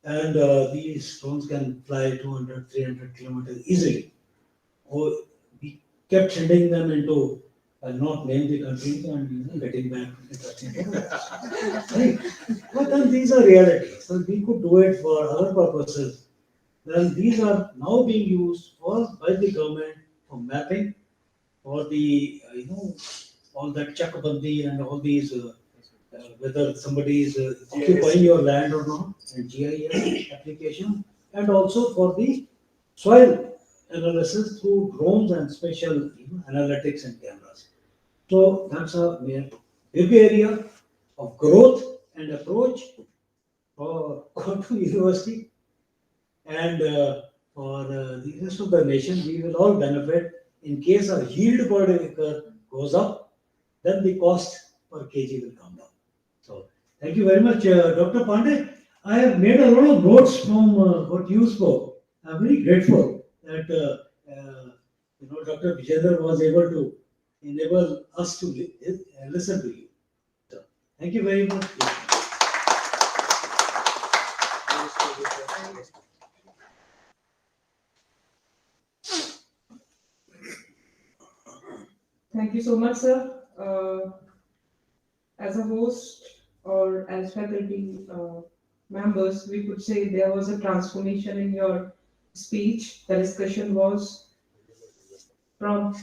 And these drones can fly 200, 300 kilometers easily. Or we kept sending them into, I'll not name the countries, and getting back interesting programs. Right? But then these are realities. So we could do it for other purposes. Then these are now being used by the government for mapping, for the all that chakabandi and all these whether somebody is occupying your land or not, and GIS application, and also for the soil analysis through drones and special analytics and cameras. So that's a big area of growth and approach for Quantum University, and for the rest of the nation. We will all benefit in case our yield per acre goes up, then the cost per kg will come down. So thank you very much, Dr. Pandey. I have made a lot of notes from what you spoke. I'm very grateful that Dr. Vijender was able to enable us to listen to you. So, thank you very much. Thank you so much, sir. As a host or as faculty members, we could say there was a transformation in your speech. The discussion was from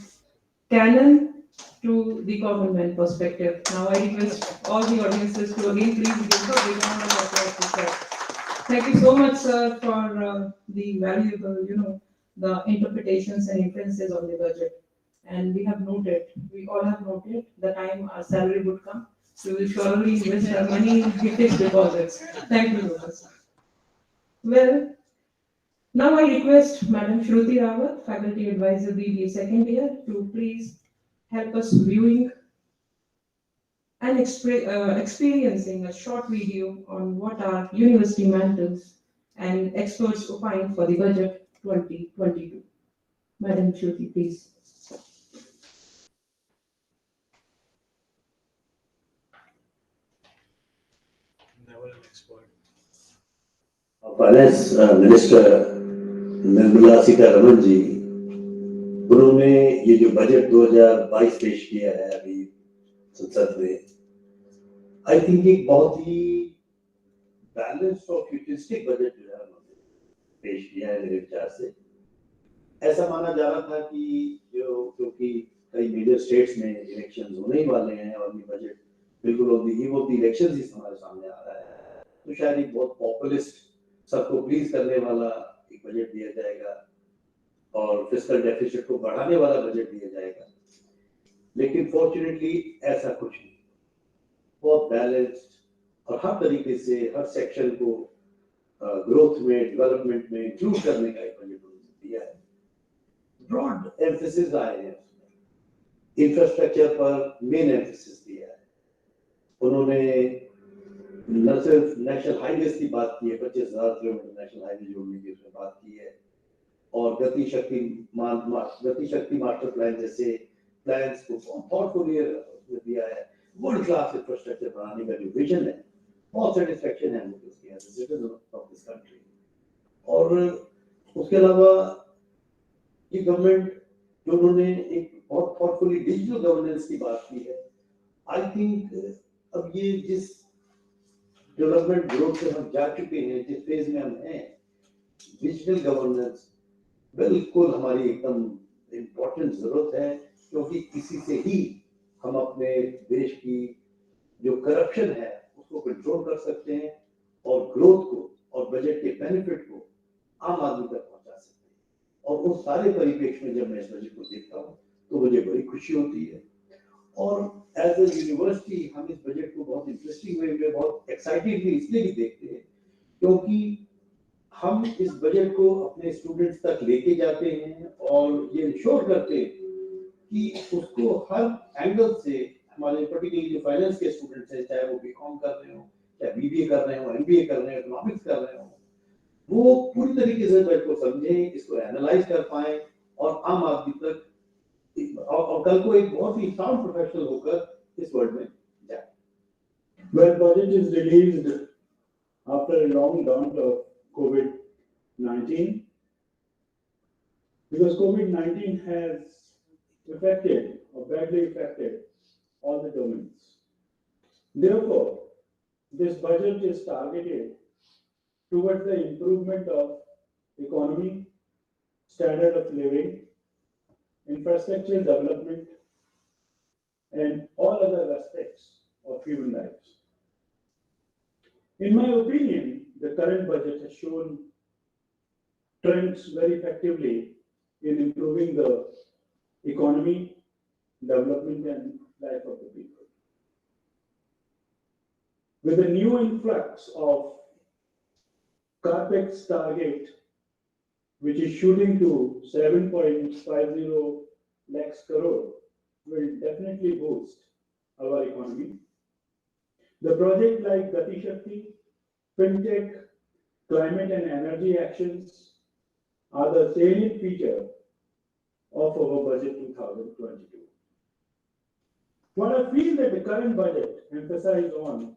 canon to the common man perspective. Now I request all the audiences to again please give a big round of applause to sir. Thank you so much, sir, for the valuable, the interpretations and inferences on the budget. And we all have noted the time our salary would come. We will surely invest our money in fixed deposits. Thank you, sir. Well, now I request Madam Shruti Rawat, Faculty Advisor BBA Second Year, to please help us viewing and experiencing a short video on what are university matters and experts opine for the budget 2022. Madam Jyoti, please. Finance minister Nirmala Sitharaman ji, उन्होंने ये जो budget 2022 पेश किया है अभी संसद में, I think एक बहुत ही बैलेंस्ड और फ्यूचरिस्टिक बजट जो है उन्होंने पेश किया है मेरे विचार से। ऐसा माना जा रहा था कि क्योंकि कई मेजर स्टेट्स में इलेक्शंस होने ही वाले हैं और ये बजट बिल्कुल on the eve of the elections ही हमारे सामने आ रहा है, तो शायद एक बहुत पॉपुलिस्ट, सबको प्लीज करने वाला एक बजट दिया जाएगा और फिस्कल डेफिसिट को बढ़ाने वाला बजट दिया जाएगा। लेकिन फॉर्चुनेटली ऐसा कुछ नहीं, बहुत बैलेंस्ड और हर तरीके से हर सेक्शन को ग्रोथ में, डेवलपमेंट में इंक्लूड करने का एक बजट उन्होंने दिया है। ब्रॉड एम्फेसिस आए हैं उसमें, इंफ्रास्ट्रक्चर पर मेन एम्फेसिस दिया है उन्होंने। न सिर्फ नेशनल हाईवेज की बात की है, 25,000 किलोमीटर नेशनल हाईवे जोड़ने की उसमें बात की है, और गति शक्ति मास्टर प्लान जैसे प्लान्स को थॉटफुली दिया है। वर्ल्ड क्लास इंफ्रास्ट्रक्चर बनाने का जो विजन है, बहुत सेटिस्फेक्शन है मुझे उसके as a citizen of this country. और उसके अलावा ये गवर्नमेंट जो उन्होंने एक बहुत थॉटफुली डिजिटल गवर्नेंस की बात की है, आई थिंक अब ये जिस डेवलपमेंट ग्रोथ से हम जा चुके हैं, जिस फेज में हम हैं, डिजिटल गवर्नेंस बिल्कुल हमारी एकदम इम्पोर्टेंट जरूरत है, क्योंकि इसी से ही हम अपने देश की जो करप्शन है उसको कंट्रोल कर सकते हैं और ग्रोथ को और बजट के बेनिफिट को आम आदमी तक पहुंचा सकते हैं। और उस सारे परिप्रेक्ष्य में जब मैं इस बजट को देखता हूँ तो मुझे बड़ी खुशी होती है। और एज ए यूनिवर्सिटी हम इस बजट को बहुत इंटरेस्टिंग वे में, बहुत एक्साइटेडली इसलिए भी देखते हैं क्योंकि हम इस बजट को अपने स्टूडेंट्स तक लेके जाते हैं और ये इंश्योर करते हैं कि उसको हर एंगल से हमारे पर्टिकुलरली जो फाइनेंस के स्टूडेंट्स हैं, चाहे वो बीकॉम कर रहे हो, चाहे बीबीए कर रहे हो, एमबीए कर रहे हो, इकोनॉमिक्स कर रहे हो, वो पूरी तरीके से बजट को समझें, इसको एनालाइज कर पाए और आम आदमी तक और कल को एक बहुत ही साउंड प्रोफेशनल होकर इस वर्ल्ड में जाए। When budget is released after a long bout of COVID-19, because COVID-19 has affected or badly affected all the domains. Therefore, this budget is targeted towards the improvement of economy, standard of living, infrastructure development, and all other aspects of human lives. In my opinion, the current budget has shown trends very effectively in improving the economy, development, and life of the people. With a new influx of CAPEX target, which is shooting to 7.50 lakhs crore, will definitely boost our economy. The project like Gati Shakti, FinTech, climate and energy actions are the salient feature of our budget 2022. What I feel that the current budget emphasizes on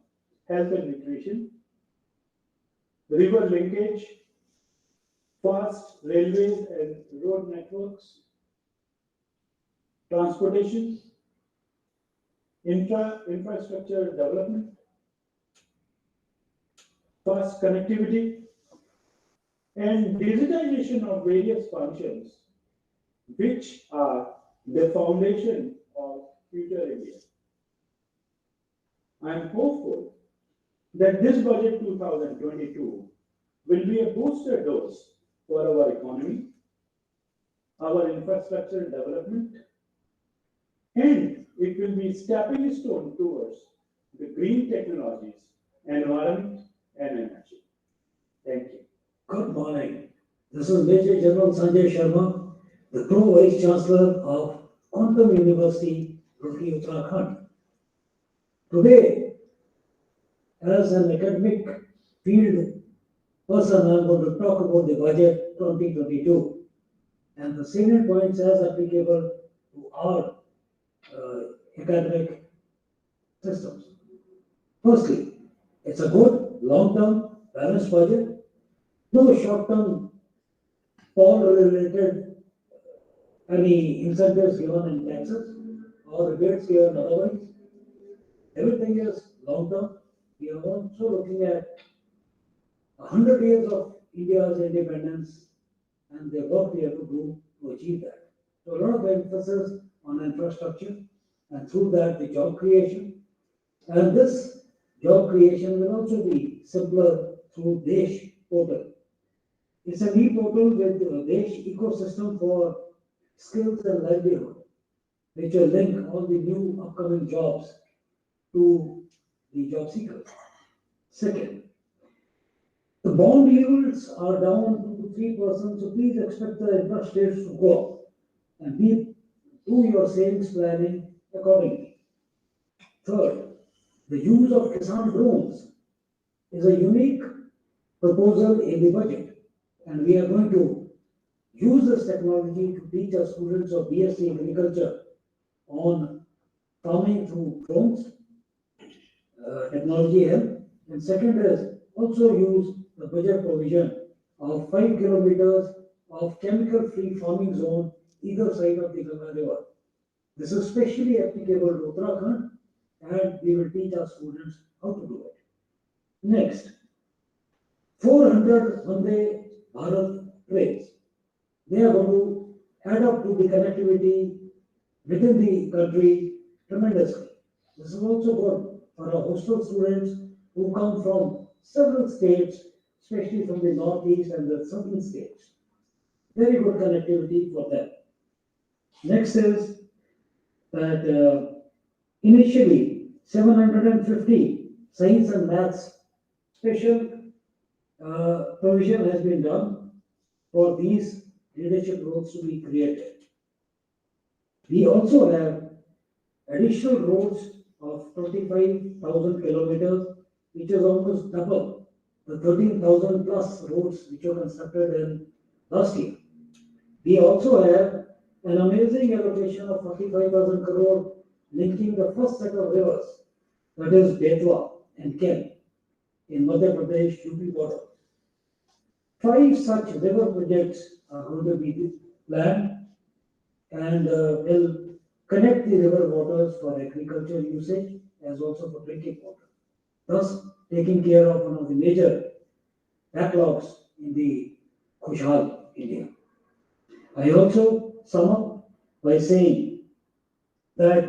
health and nutrition, river linkage, fast railways and road networks, transportation, infrastructure development, fast connectivity, and digitization of various functions, which are the foundation of future India. I am hopeful that this budget 2022 will be a booster dose for our economy, our infrastructure development, and it will be a stepping stone towards the green technologies, environment, and energy. Thank you. Good morning. This is Major General Sanjay Sharma, the Pro-Vice Chancellor of Quantum University, Roorkee, Uttarakhand. Today, as an academic field person, I'm going to talk about the budget 2022 and the salient points as applicable to our academic systems. Firstly, it's a good long-term balanced budget, no short-term poll-related any incentives given in taxes or rebates given otherwise. Everything is long-term. We are also looking at 100 years of India's independence and the work we have to do to achieve that. So a lot of emphasis on infrastructure and through that the job creation. And this job creation will also be simpler through Desh portal. It's an e-portal with the Desh ecosystem for skills and livelihood, which will link all the new upcoming jobs to the job seekers. Second, the bond yields are down 2 to 3%, so please expect the interest rates to go up and do your savings planning accordingly. Third, the use of Kisan drones is a unique proposal in the budget, and we are going to use this technology to teach our students of BSc Agriculture on farming through drones, technology help. And second is also use the budget provision of 5 kilometers of chemical-free farming zone either side of the Ganga River. This is especially applicable to Uttarakhand, and we will teach our students how to do it. Next, 400 Vande Bharat trains. They are going to add up to the connectivity within the country tremendously. This is also good for our hostel students who come from several states, especially from the northeast and the southern states. Very good connectivity for them. Next is that initially 750 science and maths special provision has been done for these leadership roles to be created. We also have additional roads of 25,000 kilometers, which is almost double the 13,000 plus roads which were constructed in last year. We also have an amazing allocation of 45,000 crore linking the first set of rivers, that is Betwa and Ken in Madhya Pradesh, UP border. 5 such river projects are going to be planned and will connect the river waters for agricultural usage as also for drinking water, thus taking care of one of the major backlogs in the Khushhal India. I also sum up by saying that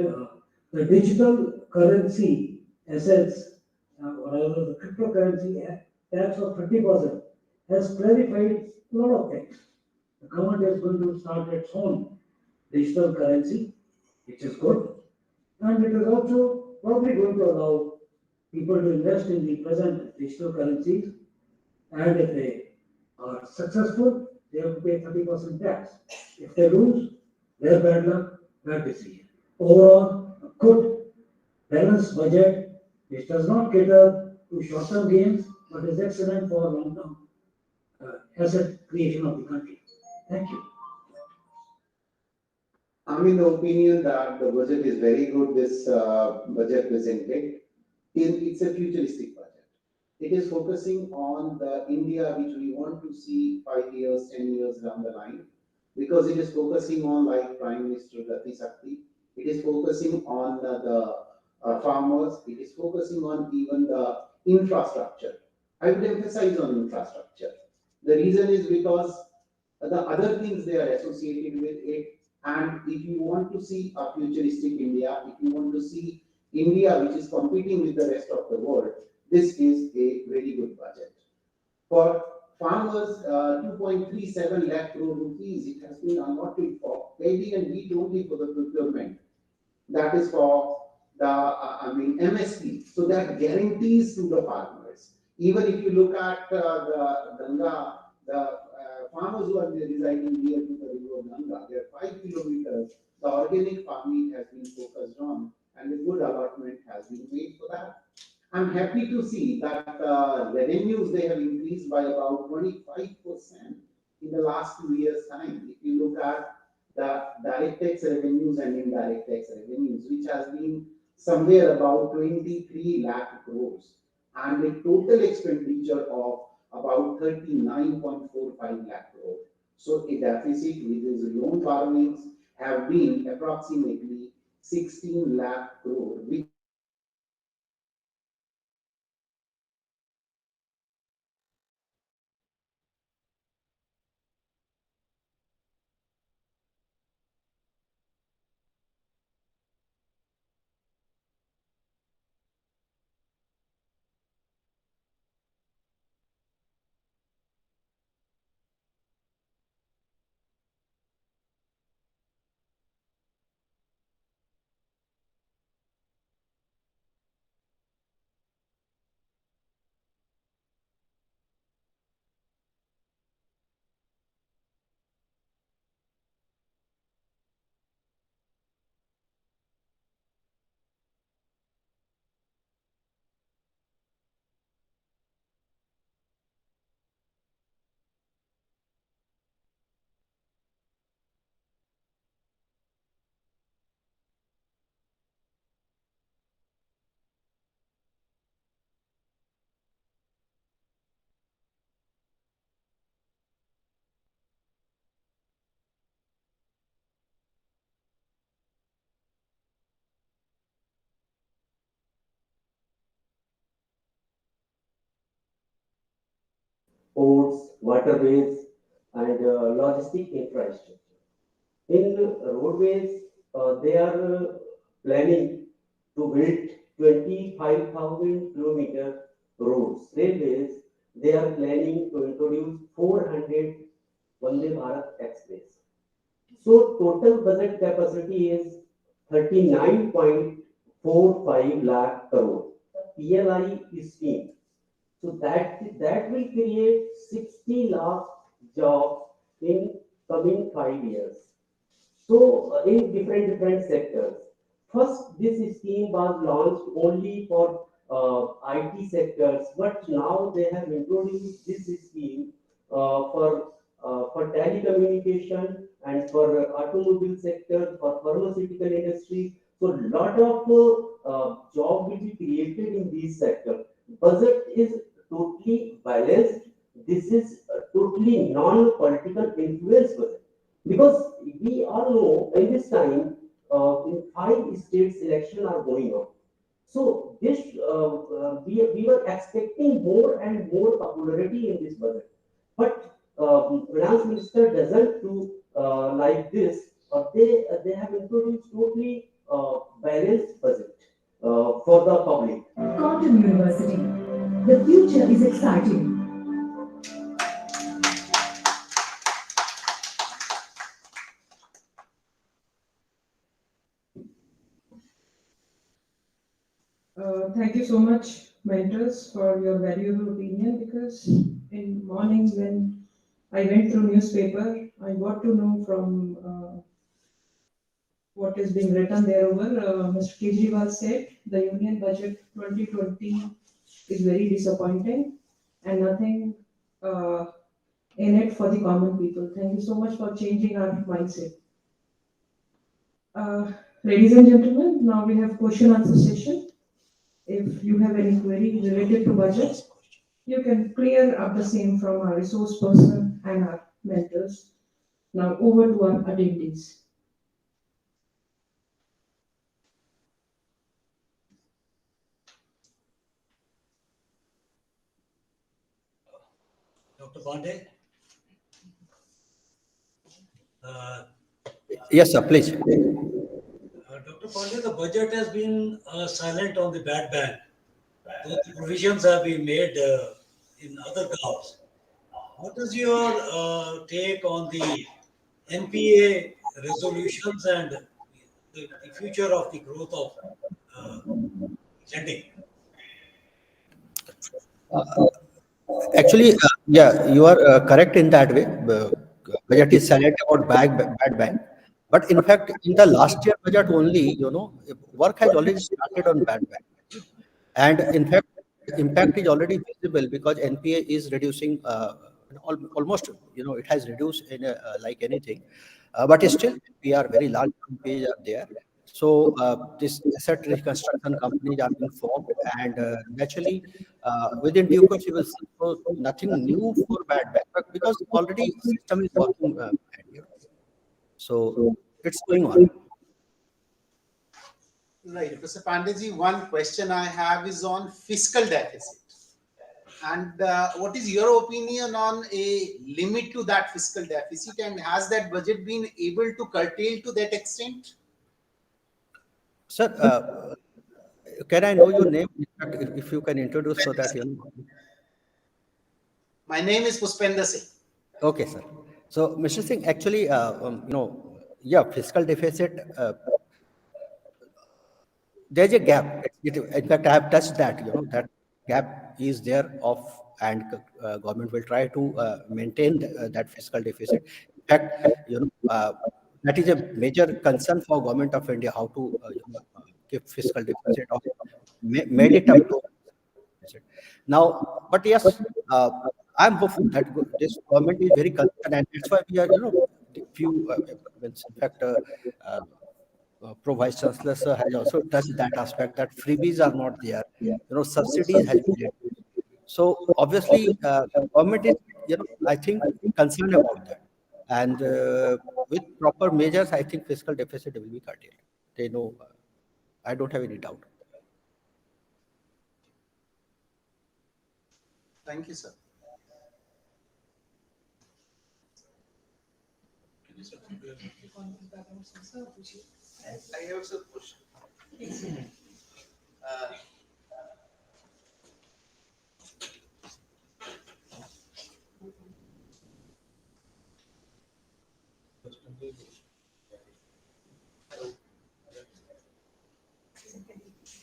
the digital currency assets, or rather the cryptocurrency tax of 30% has clarified a lot of things. The government is going to start its own digital currency, which is good, and it is also probably going to allow people to invest in the present digital currencies, and if they are successful, they have to pay 30% tax. If they lose, their bad luck, bad decision. Overall, a good balanced budget which does not cater to short-term gains but is excellent for long-term asset creation of the country. Thank you. I'm in the opinion that the budget is very good, this budget presented. It's a futuristic budget. It is focusing on the India which we want to see 5 years, 10 years down the line, because it is focusing on, like Prime Minister Gati Shakti, it is focusing on the farmers, it is focusing on even the infrastructure. I would emphasize on infrastructure. The reason is because the other things they are associated with it, and if you want to see a futuristic India, if you want to see India which is competing with the rest of the world, this is a very good budget. For farmers, 2.37 lakh crore rupees, it has been allotted for paddy and wheat only for the procurement. That is for the MSP. So that guarantees to the farmers. Even if you look at the Ganga, the farmers who are residing near to the river Ganga, they are 5 kilometers. The organic farming has been focused on, and and a good allotment has been made for that. I'm happy to see that revenues, they have increased by about 25% in the last 2 years' time. If you look at the direct tax revenues and indirect tax revenues, which has been somewhere about 23 lakh crores, and a total expenditure of about 39.45 lakh crore. So a deficit with his loan borrowings have been approximately 16 lakh crore, which ports, waterways, and logistic infrastructure. In roadways, they are planning to build 25,000 kilometer roads. Railways, they are planning to introduce 400 Vande Bharat Express. So total budget capacity is 39.45 lakh crore. PLI scheme. So that will create 60 lakh jobs in coming 5 years. So in different sectors. First, this scheme was launched only for IT sectors, but now they have introduced this scheme for telecommunication and for automobile sector, for pharmaceutical industry. So lot of job will be created in these sectors. Budget is totally balanced. This is a totally non-political influence budget. Because we all know in this time, in 5 states election are going on. So this we were expecting more and more popularity in this budget, but finance minister doesn't do like this. They have introduced totally balanced budget for the public. Quantum University. The future is exciting. Thank you so much, mentors, for your valuable opinion, because in morning when I went through newspaper, I got to know from what is being written there over. Mr. Kejriwal said the union budget 2020 is very disappointing and nothing in it for the common people. Thank you so much for changing our mindset. Ladies and gentlemen, now we have question answer session. If you have any query related to budget, you can clear up the same from our resource person and our mentors. Now over to our attendees. Dr. Pandey? Yes, sir, please. Dr. Pandey, the budget has been silent on the bad bank. Though the provisions have been made in other groups. What is your take on the NPA resolutions and the future of the growth of lending? Actually, yeah, you are correct in that way. Budget is silent about bad bank, But in fact, in the last year budget only, work has already started on bad bank. And in fact, impact is already visible because NPA is reducing almost, it has reduced in like anything. But still, we are very large NPAs are there. So this asset reconstruction companies are being formed, and naturally, within due course, you will see nothing new for bad bank, but because already system is working. So it's going on. Right. Mr. Pandeyji, one question I have is on fiscal deficit. And what is your opinion on a limit to that fiscal deficit? And has that budget been able to curtail to that extent? Sir, can I know your name? If you can introduce so that My name is Puspender Singh. Okay, sir. So, Mr. Singh, actually, yeah, fiscal deficit, there's a gap. In fact, I have touched that, that gap is there and government will try to maintain that fiscal deficit. In fact, that is a major concern for government of India, how to keep fiscal deficit or made it up to now. But yes, I'm hopeful that this government is very concerned, and that's why we are, few, in fact, Pro Vice Chancellor sir has also touched that aspect that freebies are not there, subsidies has been reduced. So obviously, government is, I think, concerned about that, and with proper measures, I think fiscal deficit will be curtailed. They know. I don't have any doubt. Thank you, sir. I have a question.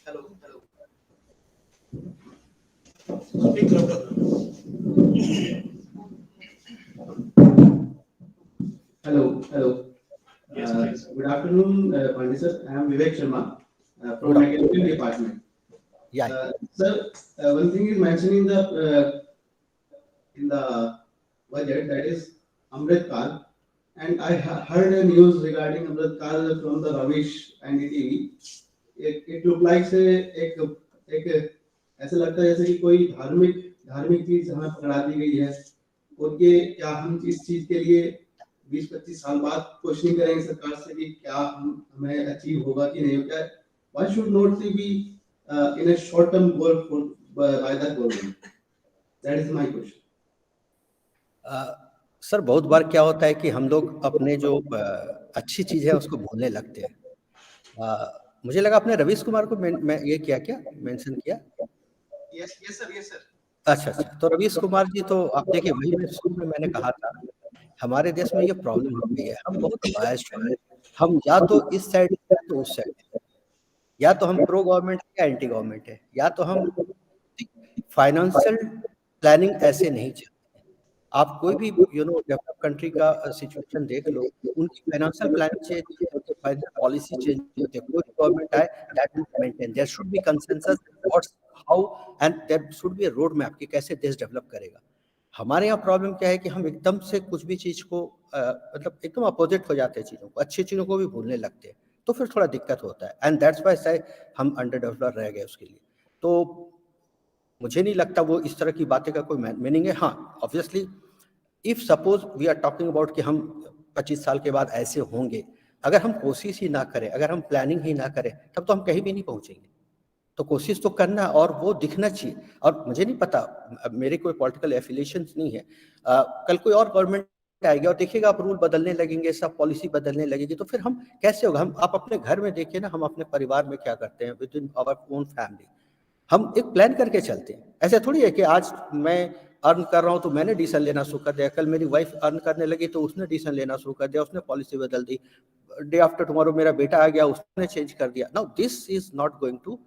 Hello. Speak louder. Hello. Yes, please. Good afternoon, Pandey sir. I am Vivek Sharma from Mechanical Department. Yeah. Sir, one thing is mentioned in the budget, that is Amrit Kal, and I heard a news regarding Amrit Kal from the Ravish and the TV. It looked like से एक ऐसा लगता है जैसे कि कोई धार्मिक चीज हमें पकड़ा दी गई है, और ये क्या हम इस चीज के लिए 20-25 साल बाद क्वेश्चनिंग करेंगे सरकार से कि क्या हमें अचीव होगा कि नहीं होगा. Why should not be in a short term goal by the government? That is my question. Sir, बहुत बार क्या होता है कि हम लोग अपने जो अच्छी चीज है उसको भूलने लगते हैं. मुझे लगा आपने रवीश कुमार को मैं ये क्या मेंशन किया. Yes, sir. अच्छा. तो रवीश कुमार जी, तो आप देखिए, वही मैं शुरू में मैंने कहा था, हमारे देश में ये प्रॉब्लम हो गई है, हम बहुत बायस्ड हैं. हम या तो इस साइड या तो उस साइड, या तो हम प्रो गवर्नमेंट है या एंटी गवर्नमेंट है, या तो हम फाइनेंशियल प्लानिंग ऐसे नहीं चलती. आप कोई भी डेवलप कंट्री का सिचुएशन देख लो, उनकी फाइनेंशियल प्लानिंग चेंज नहीं होती, फाइनेंशियल पॉलिसी चेंज नहीं होती. कोई गवर्नमेंट आए, that will maintain, there should be consensus what's how, and there should be a road map कि कैसे देश डेवलप करेगा. हमारे यहाँ प्रॉब्लम क्या है कि हम एकदम से कुछ भी चीज को मतलब एकदम अपोजिट हो जाते हैं, चीजों को, अच्छी चीजों को भी भूलने लगते हैं, तो फिर थोड़ा दिक्कत होता है. एंड दैट्स व्हाई शायद हम अंडर डेवलप रह गए उसके लिए. तो मुझे नहीं लगता वो इस तरह की बातें का कोई मीनिंग है. हाँ, obviously if suppose we are talking about कि हम 25 साल के बाद ऐसे होंगे, अगर हम कोशिश ही ना करें, अगर हम प्लानिंग ही ना करें, तब तो हम कहीं भी नहीं पहुंचेंगे. तो कोशिश तो करना और वो दिखना चाहिए. और मुझे नहीं पता, मेरे कोई पॉलिटिकल एफिलिएशन नहीं है, कल कोई और गवर्नमेंट आएगी और देखिएगा आप रूल बदलने लगेंगे, सब पॉलिसी बदलने लगेगी, तो फिर हम कैसे होगा. आप अपने घर में देखिए ना, हम अपने परिवार में क्या करते हैं, within our own family हम एक प्लान करके चलते हैं. ऐसे थोड़ी है कि आज मैं अर्न कर रहा हूं तो मैंने डिसीजन लेना शुरू कर दिया, कल मेरी वाइफ अर्न करने लगी तो उसने डिसीजन लेना शुरू कर दिया, उसने पॉलिसी बदल दी, डे आफ्टर टुमारो मेरा बेटा आ गया, उसने चेंज कर दिया. Now this is not going to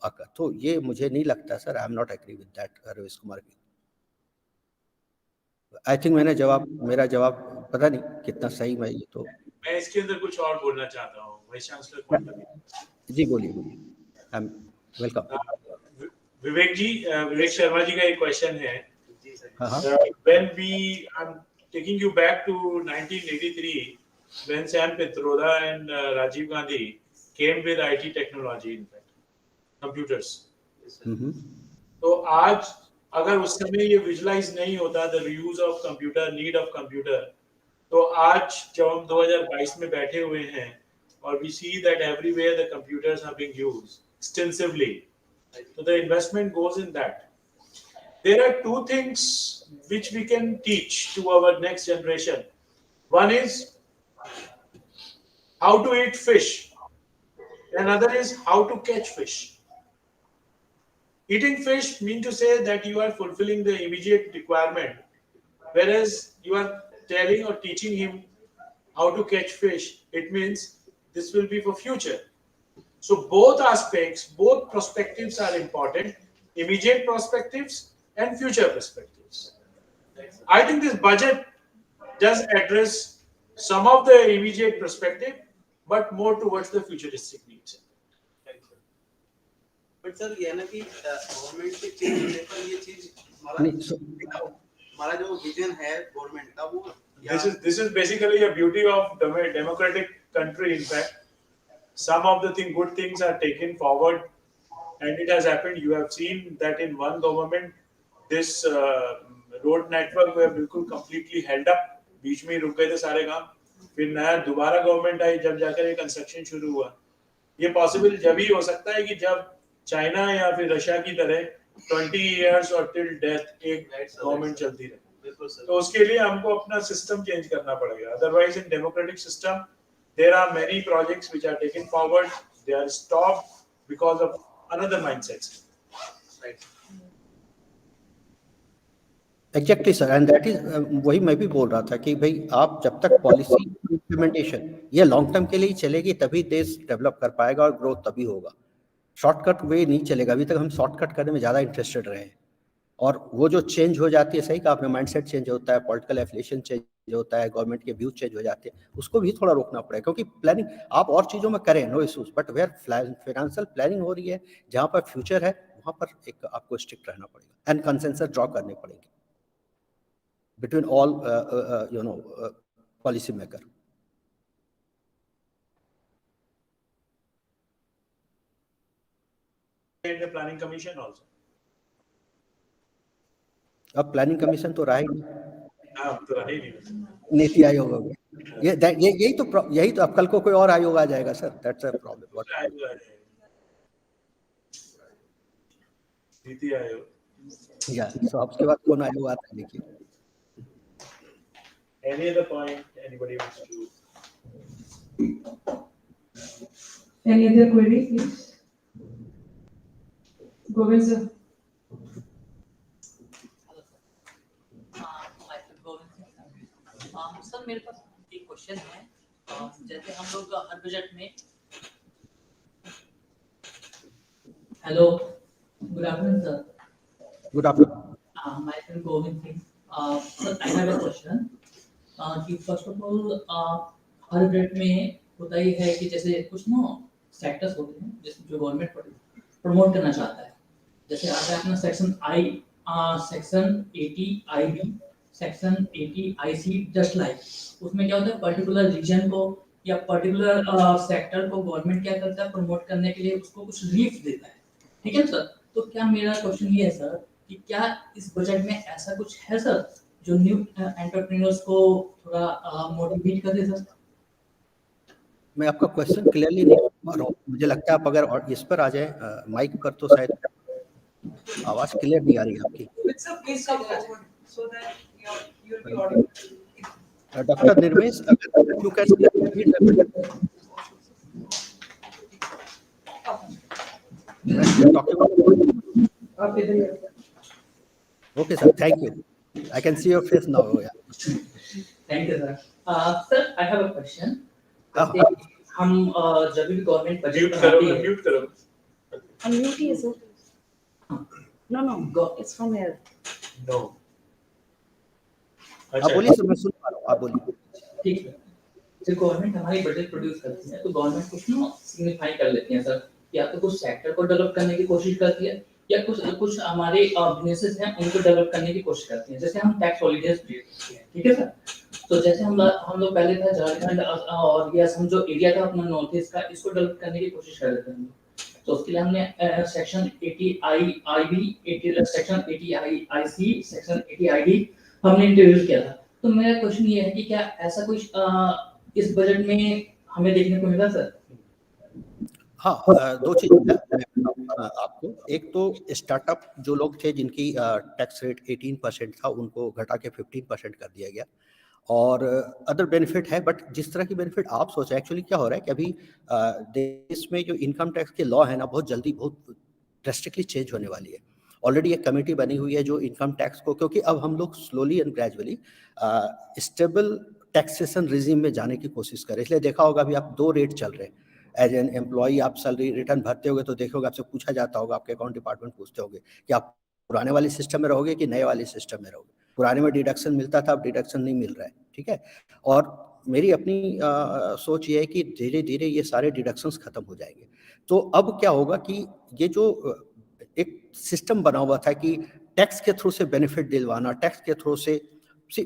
occur. तो ये मुझे नहीं लगता sir, I am not agree with that Ravish Kumar की. आई थिंक मेरा जवाब पता नहीं कितना सही, मैं ये तो मैं इसके अंदर कुछ और बोलना चाहता हूँ, वाइस चांसलर क्वांटम। जी बोलिए बोलिए, वेलकम। विवेक जी, विवेक शर्मा जी का एक क्वेश्चन है। When I'm taking you back to 1983, when Sam Pitroda and Rajiv Gandhi came with IT technology, in fact, computers. तो आज अगर उस समय ये विजुलाइज नहीं होता, the use of computer, need of computer, तो आज जब हम 2022 में बैठे हुए हैं और we see that everywhere the computers are being used extensively, so the investment goes in that. There are two things which we can teach to our next generation. One is how to eat fish, another is how to catch fish. Eating fish means to say that you are fulfilling the immediate requirement, whereas you are telling or teaching him how to catch fish. It means this will be for future. So both aspects, both perspectives are important, immediate perspectives and future perspectives. I think this budget does address some of the immediate perspective, but more towards the futuristic needs. But sir ये ना कि government के change होने पर ये चीज हमारा जो विजन है गवर्नमेंट का वो This is basically a beauty of democratic country. In fact, some of the good things are taken forward, and it has happened. You have seen that in one government, this road network were बिल्कुल completely held up. बीच में रुक गए थे सारे काम. फिर नया दोबारा गवर्नमेंट आई, जब जाकर ये कंस्ट्रक्शन शुरू हुआ. ये पॉसिबल जब ही हो सकता है कि जब चाइना या फिर रशिया की तरह 20 years और टिल डेथ एक गवर्नमेंट चलती रहे. तो उसके लिए हमको अपना सिस्टम चेंज करना पड़ेगा. Otherwise in democratic system there are many projects which are taken forward, they are stopped because of another mindsets. Exactly sir, and that is वही मैं भी बोल रहा था कि भाई आप जब तक पॉलिसी इम्प्लीमेंटेशन ये लॉन्ग टर्म के लिए ही चलेगी तभी देश डेवलप कर पाएगा और ग्रोथ तभी होगा. शॉर्टकट वे नहीं चलेगा. अभी तक हम शॉर्टकट करने में ज़्यादा इंटरेस्टेड रहे हैं और वो जो चेंज हो जाती है, सही कहा आपने, माइंडसेट चेंज होता है, पॉलिटिकल एफिलिएशन चेंज होता है, गवर्नमेंट के व्यूज चेंज हो जाते हैं, उसको भी थोड़ा रोकना पड़ेगा. क्योंकि प्लानिंग आप और चीज़ों में करें, no issues, but where financial planning हो रही है, जहाँ पर फ्यूचर है वहाँ पर एक आपको स्ट्रिक्ट रहना पड़ेगा एंड कंसेंसस ड्रॉ करने पड़ेंगे between all policy maker. And the planning commission also. अब प्लानिंग कमीशन तो रहा ही नहीं. हाँ, तो रहा ही नहीं. नीति आयोग हो गया. यही तो अब कल को कोई और आयोग आ जाएगा sir. That's a problem. NITI Aayog. या सो आपके बाद कौन आयोग आता है देखिए. Any other point anybody wants to? Any other query, please? Govind sir. सर मेरे पास एक क्वेश्चन है. जैसे हम लोग हर बजट में, hello, good afternoon sir. Good afternoon. My name Govind Singh. Sir I have a question कि फर्स्ट ऑफ ऑल हर बजट में होता ही है कि जैसे कुछ ना सेक्टर्स होते हैं जिसमें जो गवर्नमेंट प्रमोट करना चाहता है. जैसे आता है अपना section 80 IB, section 80 IC, just like उसमें क्या होता है, पर्टिकुलर रीजन को या पर्टिकुलर सेक्टर को गवर्नमेंट क्या करता है, प्रमोट करने के लिए उसको कुछ रिलीफ देता है. ठीक है सर. तो क्या मेरा क्वेश्चन ये है सर कि क्या इस बजट में ऐसा कुछ है सर जो न्यू एंटरप्रेन्योर्स को थोड़ा मोटिवेट कर दे सर? मैं आपका क्वेश्चन क्लियरली नहीं सुन पा रहा हूँ. मुझे लगता है आप अगर और इस पर आ जाए माइक पर तो शायद आवाज क्लियर नहीं आ रही आपकी. Doctor Nirmesh, you can okay sir. Thank you. I can see your face now. Yeah. Thank you sir. Sir, I have a question. हम जब भी गवर्नमेंट बजट बनाती है, म्यूट करो. Unmute here, sir. No, it's from here. No. आप बोलिए sir, मैं सुन पा रहा हूँ. आप बोलिए. ठीक है. जब गवर्नमेंट हमारी बजट प्रोड्यूस करती है तो गवर्नमेंट कुछ ना सिग्निफाई कर लेती है सर, या तो कुछ सेक्टर को डेवलप करने की कोशिश करती है या कुछ कुछ हमारे बिजनेसेस हैं उनको डेवलप करने की कोशिश करती है। जैसे हम टैक्स हॉलीडेज देते हैं, ठीक है सर। तो जैसे हम लोग पहले था झारखंड और ये असम जो एरिया था अपना नॉर्थ ईस्ट का, इसको डेवलप करने की कोशिश कर रहे थे हम लोग। तो उसके लिए हमने सेक्शन 80 आई आईबी, सेक्शन 80 आई आईसी, सेक्शन 80 आईडी हमने इंट्रोड्यूस किया था। तो मेरा क्वेश्चन ये है कि क्या ऐसा कुछ इस बजट में हमें देखने को मिला सर? हाँ, दो चीज़ है मैं बताऊँ आपको। एक तो स्टार्टअप जो लोग थे जिनकी टैक्स रेट 18% था, उनको घटा के 15% कर दिया गया। और अदर बेनिफिट है, बट जिस तरह की बेनिफिट आप सोच रहे हैं, एक्चुअली क्या हो रहा है कि अभी देश में जो इनकम टैक्स के लॉ है ना, बहुत जल्दी बहुत ड्रेस्टिकली चेंज होने वाली है। ऑलरेडी एक कमेटी बनी हुई है जो इनकम टैक्स को, क्योंकि अब हम लोग slowly and gradually stable taxation regime में जाने की कोशिश करें। इसलिए देखा होगा अभी आप दो रेट चल रहे हैं। एज एन एम्प्लॉई आप सैलरी रिटर्न भरते होगे तो देखोगे, आपसे पूछा जाता होगा, आपके अकाउंट डिपार्टमेंट पूछते होंगे कि आप पुराने वाले सिस्टम में रहोगे कि नए वाले सिस्टम में रहोगे। पुराने में डिडक्शन मिलता था, अब डिडक्शन नहीं मिल रहा है, ठीक है। और मेरी अपनी सोच ये है कि धीरे धीरे ये सारे डिडक्शंस खत्म हो जाएंगे। तो अब क्या होगा कि ये जो एक सिस्टम बना हुआ था कि टैक्स के थ्रू से बेनिफिट दिलवाना, टैक्स के थ्रू से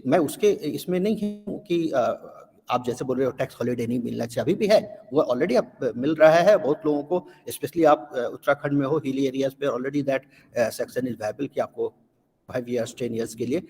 मैं उसके इसमें नहीं हूँ कि आप जैसे बोल रहे हो टैक्स हॉलीडे नहीं मिलना चाहिए, अभी भी है, वो ऑलरेडी अब मिल रहा है बहुत लोगों को। स्पेशली आप उत्तराखंड में हो, हिली एरियाज पे already that section is viable कि आपको 5 ईयर्स 10 ईयर्स के लिए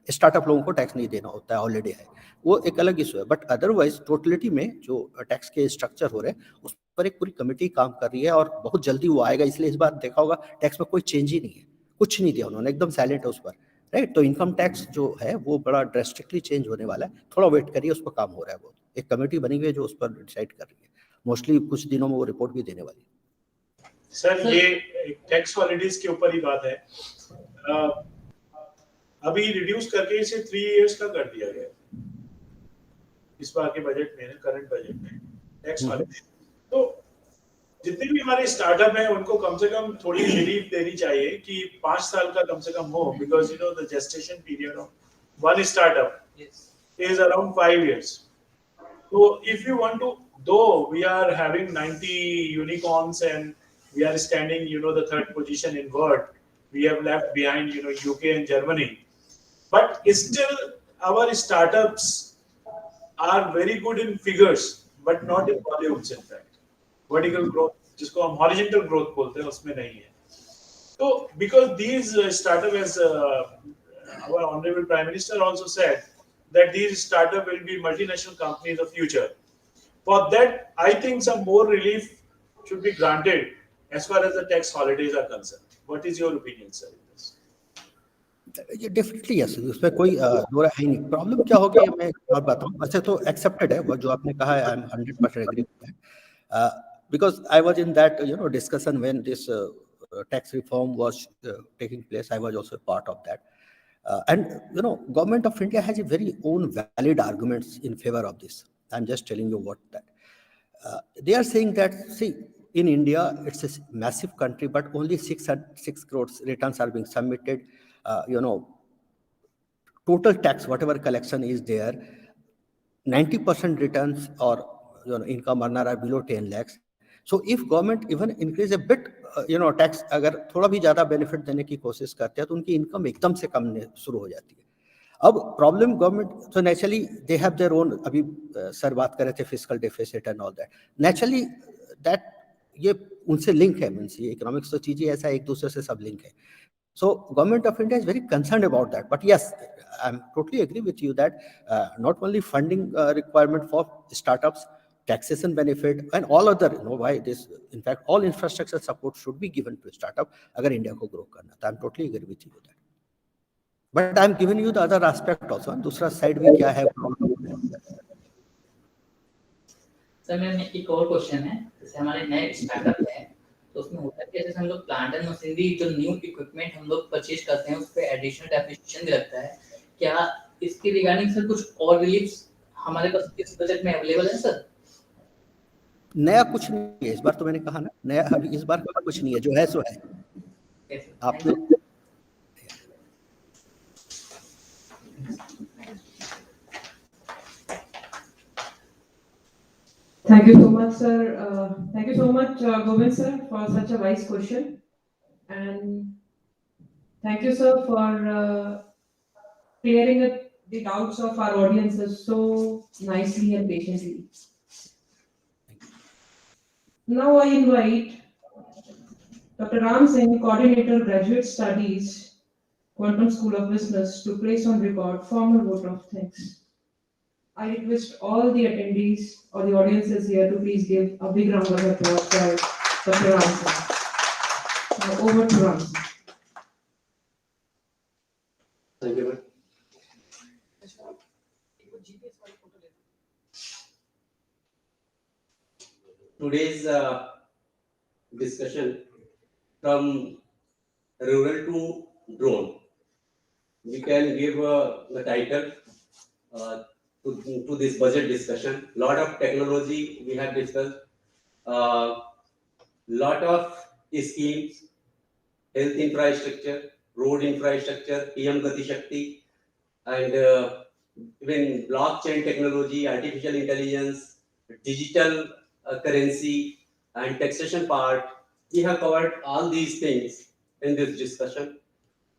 स्टार्टअप लोगों को टैक्स नहीं देना होता है, हॉलीडे है, वो एक अलग इशू है। बट अदरवाइज टोटलिटी में जो टैक्स के स्ट्रक्चर हो रहे हैं उस पर एक पूरी कमेटी काम कर रही है और बहुत जल्दी वो आएगा। इसलिए इस बार देखा होगा टैक्स में कोई चेंज ही नहीं है, कुछ नहीं दिया उन्होंने, एकदम साइलेंट है उस पर, राइट। तो इनकम टैक्स जो है वो बड़ा ड्रेस्टिकली चेंज होने वाला है, थोड़ा वेट करिए, उस पर काम हो रहा है बहुत। एक कमेटी बनी हुई है जो उस पर डिसाइड कर रही है, मोस्टली कुछ दिनों में वो रिपोर्ट भी देने वाली है। सर ये टैक्स हॉलीडेज के ऊपर ही बात है। अभी रिड्यूस करके इसे 3 इयर्स का कर दिया गया इस बार के बजट में, करंट बजट में टैक्स हॉलीडे। तो जितने भी हमारे स्टार्टअप हैं उनको कम से कम थोड़ी रिलीफ देनी चाहिए कि 5 साल का कम से कम हो, because you know the gestation period of one startup is around 5 years. So if you want to, though we are having 90 unicorns and we are standing, you know, the third position in world, we have left behind, you know, UK and Germany, but still our startups are very good in figures, but not in volumes. In fact, vertical growth, जिसको हम horizontal growth बोलते हैं, उसमें नहीं है। So because these startup, as our honorable Prime Minister also said, that these startup will be multinational companies of future. For that, I think some more relief should be granted as far as the tax holidays are concerned. What is your opinion, sir? ये definitely yes, उसमें कोई दो राय है नहीं। Problem क्या हो गई है मैं एक और बताऊं, वैसे तो एक्सेप्टेड है वो जो आपने कहा है, I am 100% agree with that, because I was in that you know discussion when this tax reform was taking place. I was also part of that. And you know, government of India has a very own valid arguments in favor of this. I'm just telling you what that. They are saying that, see, in India, it's a massive country, but only 6 crores returns are being submitted. You know, total tax, whatever collection is there, 90% returns or you know income earner are below 10 lakhs. So if government even increase a bit you know tax, अगर थोड़ा भी ज्यादा benefit देने की कोशिश करते हैं तो उनकी इनकम एकदम से कम शुरू हो जाती है। अब प्रॉब्लम गवर्नमेंट तो naturally they have their own, अभी सर बात कर रहे थे fiscal deficit and all that, naturally that ये उनसे लिंक है, मींस ये इकोनॉमिक्स तो चीजें ऐसा एक दूसरे से सब लिंक है। So government of India is very concerned about that. But yes, I'm totally agree with you that not only funding requirement for startups, taxation benefit and all other, you know, why this, in fact, all infrastructure support should be given to startup अगर India को grow करना, तो I'm totally agree with you with that. But I'm giving you the other aspect also, दूसरा side भी क्या है problem। Sir ma'am एक और क्वेश्चन है, जैसे हमारे नए स्टार्टअप है तो उसमें होता है कि जैसे हम लोग प्लांट एंड मशीनरी जो न्यू इक्विपमेंट हम लोग परचेज करते हैं उस पे एडिशनल डेप्रिसिएशन भी लगता है, क्या इसके रिगार्डिंग सर कुछ और रिलीफ्स हमारे पास इस बजट में अवेलेबल है सर? नया कुछ नहीं है इस बार, तो मैंने कहा ना नया अभी इस बार कुछ नहीं है, जो है सो है। आपने Thank you so much, sir. Thank you so much, Govind sir, for such a wise question. And thank you, sir, for clearing up the doubts of our audiences so nicely and patiently. Now I invite Dr. Ram Singh, Coordinator, Graduate Studies, Quantum School of Business, to place on record formal vote of thanks. I request all the attendees or the audiences here to please give a big round of applause for Dr. Ram Singh. Now over to Ram Singh. Thank you, ma'am. Today's discussion from rural to drone. We can give the title to this budget discussion. Lot of technology we have discussed. Lot of schemes, health infrastructure, road infrastructure, PM Gati Shakti, and even blockchain technology, artificial intelligence, digital currency, and taxation part. We have covered all these things in this discussion.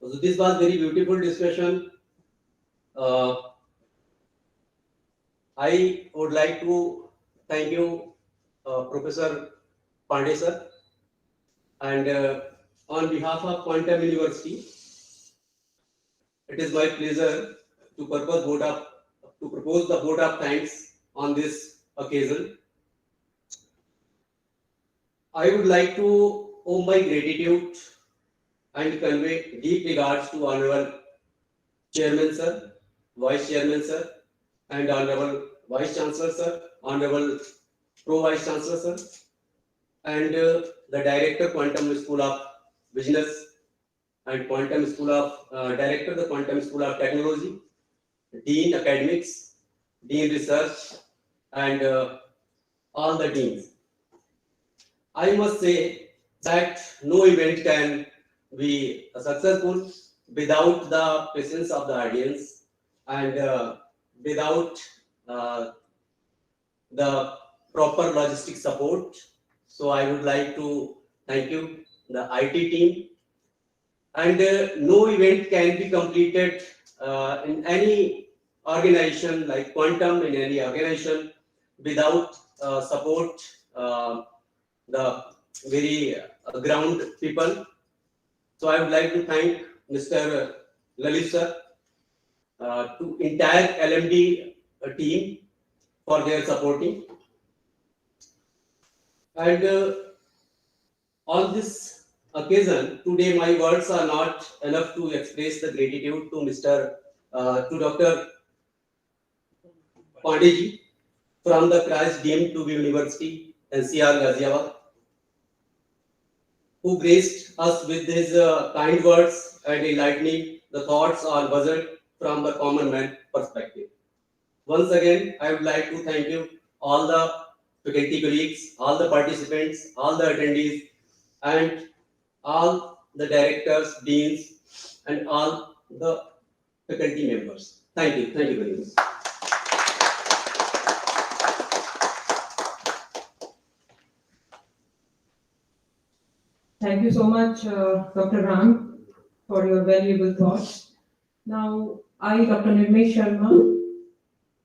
So this was very beautiful discussion. I would like to thank you, Professor Pandey sir, and on behalf of Quantum University, it is my pleasure to propose the vote of thanks on this occasion. I would like to owe my gratitude and convey deep regards to Honorable Chairman sir, Vice Chairman sir, and Honorable Vice Chancellor sir, Honorable Pro Vice Chancellor sir, and the Director Quantum School of Business and Quantum School of Director the Quantum School of Technology, Dean Academics, Dean Research, and all the deans. I must say that no event can be successful without the presence of the audience and without the proper logistic support. So I would like to thank you, the IT team. And no event can be completed in any organization like Quantum, in any organization, without support the very ground people. So I would like to thank Mr. Lalit sir, to entire LMD team for their supporting. And on this occasion, today my words are not enough to express the gratitude to Dr. Pandeji from the Christ deemed to be University, NCR Ghaziabad, who graced us with his kind words and enlightening the thoughts on budget from the common man perspective. Once again, I would like to thank you, all the faculty colleagues, all the participants, all the attendees, and all the directors, deans, and all the faculty members. Thank you very much. Thank you so much, Dr. Ram, for your valuable thoughts. Now, I, Dr. Nirmesh Sharma,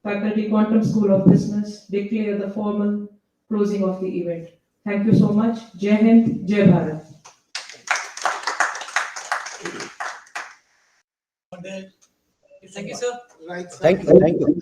Faculty Quantum School of Business, declare the formal closing of the event. Thank you so much. Jai Hind, Jai Bharat. Thank you, sir. Right. Thank you.